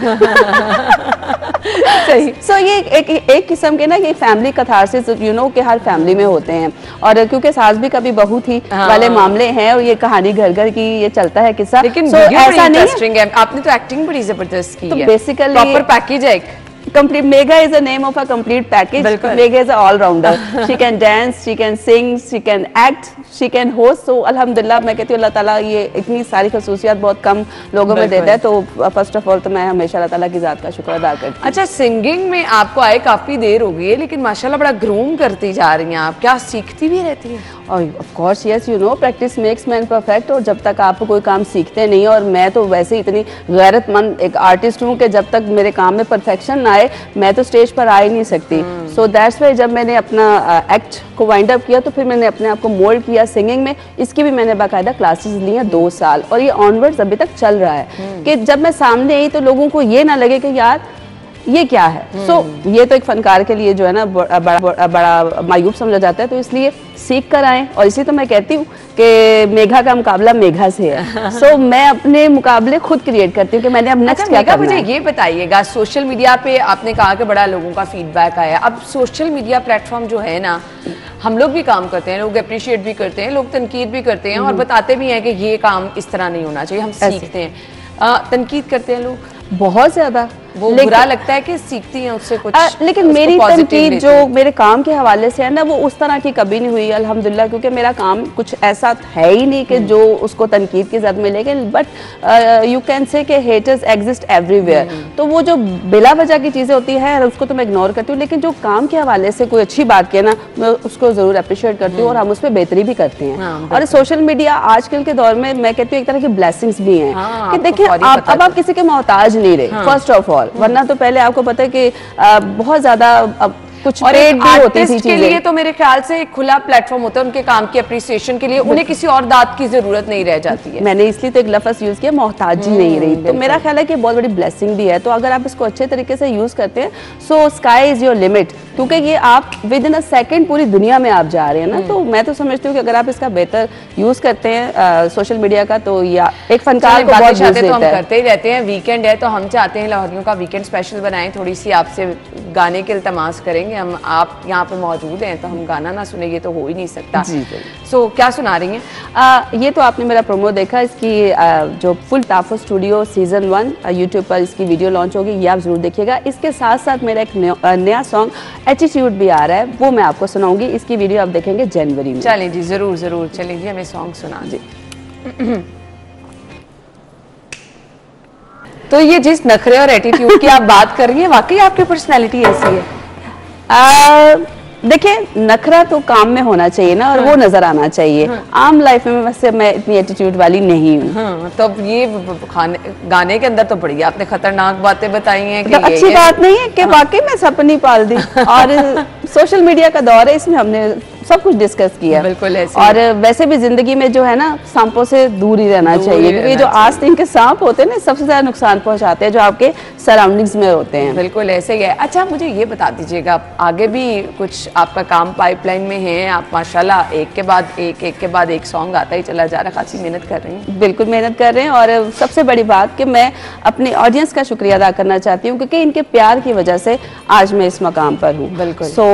सही। सो ये एक किस्म के ना ये फैमिली कैथारसिस यू नो कि हर फैमिली में होते हैं, और क्योंकि सास भी कभी बहू थी वाले मामले हैं और ये कहानी घर घर की ये चलता है किस्सा। लेकिन ऐसा नहीं है, आपने तो एक्टिंग बड़ी जबरदस्त की है। बेसिकली प्रॉपर पैकेज है एक। Complete Megha is the name of a complete package. Megha is an all-rounder. She can dance, she can sing, she can act, she can host. So अल्हम्दुलिल्लाह मैं कहती हूँ अल्लाह ताला ये इतनी सारी खसूसियात बहुत कम लोगों में देता है, तो फर्स्ट ऑफ ऑल तो मैं हमेशा अल्लाह ताला की ज़ात का शुक्र अदा करती हूँ। अच्छा, सिंगिंग में आपको आए काफ़ी देर हो गई है, लेकिन माशाल्लाह बड़ा ग्रूम करती जा रही हैं आप, क्या सीखती भी रहती हैं? और of course yes, you know practice makes man perfect. और जब तक आप कोई काम सीखते नहीं, और मैं तो वैसे ही इतनी गैरतमंद एक आर्टिस्ट हूँ कि जब तक मेरे काम में परफेक्शन ना आए मैं तो स्टेज पर आ ही नहीं सकती। सो दैट्स वाई जब मैंने अपना एक्ट को वाइंड अप किया तो फिर मैंने अपने आप को मोल्ड किया सिंगिंग में। इसकी भी मैंने बाकायदा क्लासेस ली हैं 2 साल, और ये ऑनवर्ड्स अभी तक चल रहा है कि जब मैं सामने आई तो लोगों को ये ना लगे कि यार ये क्या है। सो ये तो एक फनकार के लिए जो है ना बड़ा मायूब समझा जाता है, तो इसलिए सीख कर आए। और इसी तो मैं कहती हूँ कि मेघा का मुकाबला मेघा से है। सो मैं अपने मुकाबले खुद क्रिएट करती हूँ कि मैंने अब नेक्स्ट क्या करना है। मुझे ये बताइएगा, सोशल मीडिया पे आपने कहा कि बड़ा लोगों का फीडबैक आया। अब सोशल मीडिया प्लेटफॉर्म जो है ना, हम लोग भी काम करते हैं, लोग अप्रिशिएट भी करते हैं, लोग तनकीद भी करते हैं और बताते भी हैं कि ये काम इस तरह नहीं होना चाहिए, हम सीखते हैं। तनकीद करते हैं लोग बहुत ज्यादा, वो बुरा लगता है कि सीखती हैं उससे कुछ। लेकिन मेरी तनकीद जो मेरे काम के हवाले से है ना, वो उस तरह की कभी नहीं हुई अल्हम्दुलिल्लाह, क्योंकि मेरा काम कुछ ऐसा है ही नहीं कि जो उसको तनकीद की जद मिलेगी। बट यू कैन से कि हेटर्स एग्जिस्ट एवरीवेयर। तो वो जो बिला वजह की चीजें होती है उसको तो मैं इग्नोर करती हूँ, लेकिन जो काम के हवाले से कोई अच्छी बात किया ना, मैं उसको जरूर अप्रिशिएट करती हूँ और हम उस पर बेहतरी भी करते हैं। और सोशल मीडिया आजकल के दौर में मैं कहती हूँ एक तरह की ब्लेसिंग्स भी हैं कि देखिए अब आप किसी के मोहताज नहीं रहे फर्स्ट ऑफ ऑल, वरना तो पहले आपको पता है कि बहुत ज्यादा कुछ पेड भी होती थी के लिए तो मेरे ख्याल से एक खुला प्लेटफॉर्म होता है उनके काम की अप्रिसिएशन के लिए, उन्हें किसी और दाद की जरूरत नहीं रह जाती है। मैंने इसलिए तो एक लफ्ज यूज किया मोहताजी नहीं रही, तो मेरा ख्याल है कि बहुत बड़ी ब्लेसिंग भी है। तो अगर आप इसको अच्छे तरीके से यूज करते हैं, सो स्काई इज योर लिमिट, क्योंकि ये आप विद इन अ सेकंड पूरी दुनिया में आप जा रहे हैं ना। तो मैं तो समझती हूँ कि अगर आप इसका बेहतर यूज करते हैं सोशल मीडिया का, तो या एक फनकार को बहुत यूज देता है। हम करते ही रहते हैं, वीकेंड है तो हम चाहते हैं लाहौरियों का वीकेंड स्पेशल बनाएं, थोड़ी सी आपसे गाने के इल्तमास करेंगे हम। आप यहाँ पे मौजूद हैं तो हम गाना ना सुनेंगे तो हो ही नहीं सकता। सो क्या सुना रही हैं? ये तो आपने मेरा प्रोमो देखा, इसकी जो फुल ताफो स्टूडियो सीजन 1 यूट्यूब पर इसकी वीडियो लॉन्च होगी, ये आप जरूर देखिएगा। इसके साथ साथ मेरा एक नया सॉन्ग एटीट्यूड भी आ रहा है, वो मैं आपको सुनाऊंगी। इसकी वीडियो आप देखेंगे जनवरी में। चलें जी, जरूर जरूर चलें जी, हमें सॉन्ग सुना जी। तो ये जिस नखरे और एटीट्यूड की आप बात कर रही हैं, वाकई आपकी पर्सनैलिटी ऐसी है? देखिए, नखरा तो काम में होना चाहिए ना, और वो नजर आना चाहिए। आम लाइफ में वैसे मैं इतनी एटीट्यूड वाली नहीं हूँ। तो ये गाने के अंदर तो बड़ी आपने खतरनाक बातें बताई हैं कि तो अच्छी बात नहीं है कि वाकई में सपनी पाल दी। और सोशल मीडिया का दौर है, इसमें हमने सब कुछ डिस्कस किया। बिल्कुल ऐसे और वैसे भी जिंदगी में जो है ना सांपों से दूर ही रहना चाहिए, क्योंकि जो आस्तीन के सांप होते हैं ना सबसे ज्यादा नुकसान पहुंचाते हैं जो आपके सराउंडिंग्स में होते हैं। बिल्कुल ऐसे ही है। अच्छा मुझे ये बता दीजिएगा, आगे भी कुछ आपका काम पाइपलाइन में है? आप माशाल्लाह एक के बाद एक सॉन्ग आता ही चला जा रहा है, खासी मेहनत कर रही हैं। बिल्कुल मेहनत कर रहे हैं, और सबसे बड़ी बात कि मैं अपने ऑडियंस का शुक्रिया अदा करना चाहती हूँ, क्योंकि इनके प्यार की वजह से आज मैं इस मकाम पर हूँ। बिल्कुल। सो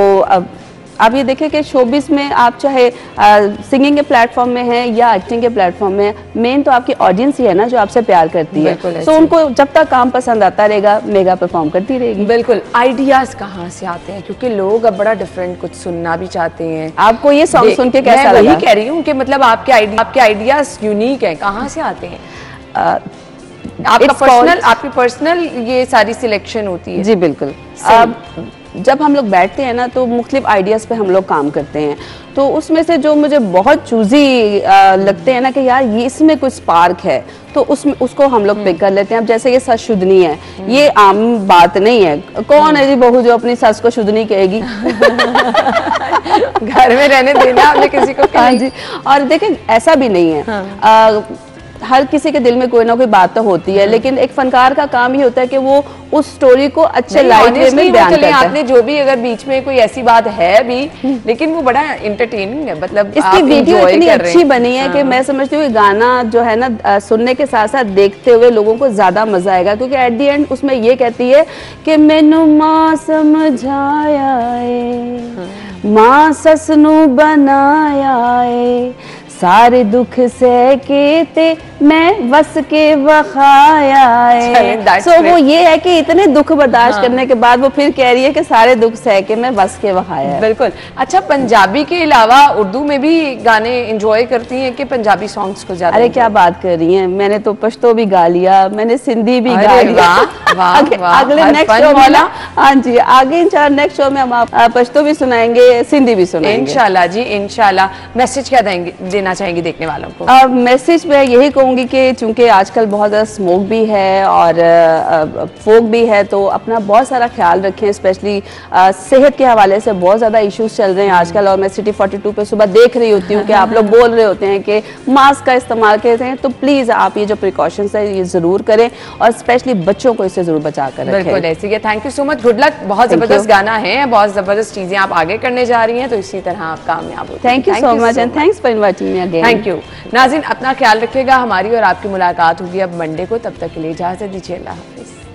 अब ये देखिए कि शोबिस में आप चाहे सिंगिंग के प्लेटफॉर्म में हैं या एक्टिंग के प्लेटफॉर्म में, मेन तो आपकी ऑडियंस ही है ना जो आपसे प्यार करती है। सो उनको जब तक काम पसंद आता रहेगा मेगा परफॉर्म करती रहेगी। बिल्कुल। आइडियाज कहाँ से आते हैं, क्योंकि लोग अब बड़ा डिफरेंट कुछ सुनना भी चाहते हैं। आपको ये सॉन्ग सुन के कैसा लगा? मैं वही कह रही हूँ कि मतलब आपके आइडियाज यूनिक हैं, कहाँ से आते हैं? आपकी पर्सनल ये सारी सिलेक्शन होती है? जी बिल्कुल। जब हम लोग बैठते हैं ना तो मुख्तलिफ आइडियाज़ पे हम लोग काम करते हैं, तो उसमें से जो मुझे बहुत चूजी लगते हैं ना कि यार ये इसमें कुछ स्पार्क है, तो उसको हम लोग पिक कर लेते हैं। अब जैसे ये सस शुद्धनी है, ये आम बात नहीं है। कौन है जी बहू जो अपनी सस को शुद्धनी कहेगी? घर में रहने देना आपने किसी को? हाँ जी। और देखिए ऐसा भी नहीं है। हाँ। हर किसी के दिल में कोई ना कोई बात तो होती है, लेकिन एक फनकार का काम ही होता है कि वो उस स्टोरी को अच्छे लाइट वे में बयान करता है। आपने जो भी अगर बीच में कोई ऐसी बात है भी, लेकिन वो बड़ा एंटरटेनिंग है, मतलब इसकी वीडियो इतनी अच्छी बनी है कि मैं समझती हूँ गाना जो है ना सुनने के साथ साथ देखते हुए लोगों को ज्यादा मजा आएगा, क्योंकि एट दी एंड उसमें ये कहती है कि मैनू मां समझाया है, मां सस नू बनाया है, सारे दुख सह के ते मैं बस के वखाया है। सो वो ये है कि इतने दुख बर्दाश्त करने के बाद वो फिर कह रही है कि सारे दुख सह के मैं बस के वखाया है। बिल्कुल। अच्छा पंजाबी के अलावा उर्दू में भी गाने एंजॉय करती हैं कि पंजाबी सॉन्ग्स को ज्यादा? अरे क्या बात कर रही हैं, मैंने तो पश्तो भी गा लिया, मैंने सिंधी भी गा लिया। अगले नेक्स्ट शो में ना, हाँ जी आगे इंशाल्लाह नेक्स्ट शो में हम पश्तो भी सुनाएंगे, सिंधी भी सुनाएंगे इंशाल्लाह जी इंशाल्लाह। मैसेज क्या देना चाहेंगी देखने वालों को? मैसेज मैं यही कहूंगी कि चूंकि आजकल बहुत ज़्यादा स्मोक भी है और फोक भी है, तो अपना बहुत सारा ख्याल रखें, स्पेशली सेहत के हवाले से बहुत ज़्यादा इश्यूज चल रहे हैं आजकल। और मैं सिटी 42 पे सुबह देख रही होती हूँ कि आप लोग बोल रहे होते हैं कि मास्क का इस्तेमाल करते हैं, तो प्लीज़ आप ये जो प्रिकॉशंस है ये ज़रूर करें, और स्पेशली बच्चों को इससे ज़रूर बचा कर रखें। बिल्कुल ऐसे ही। Thank you so much, good luck. बहुत ज़बरदस्त गाना है, बहुत ज़बरदस्त चीज़ें आप आगे करने जा रही हैं, तो इसी तरह आप कामयाब हो। Thank you so much and thanks for inviting me again. Thank you. नाज़रीन अपना ख्याल रखिएगा, हमारी और आपकी मुलाकात होगी अब मंडे को, तब तक के लिए इजाज़त दीजिए, अल्लाह हाफिज़।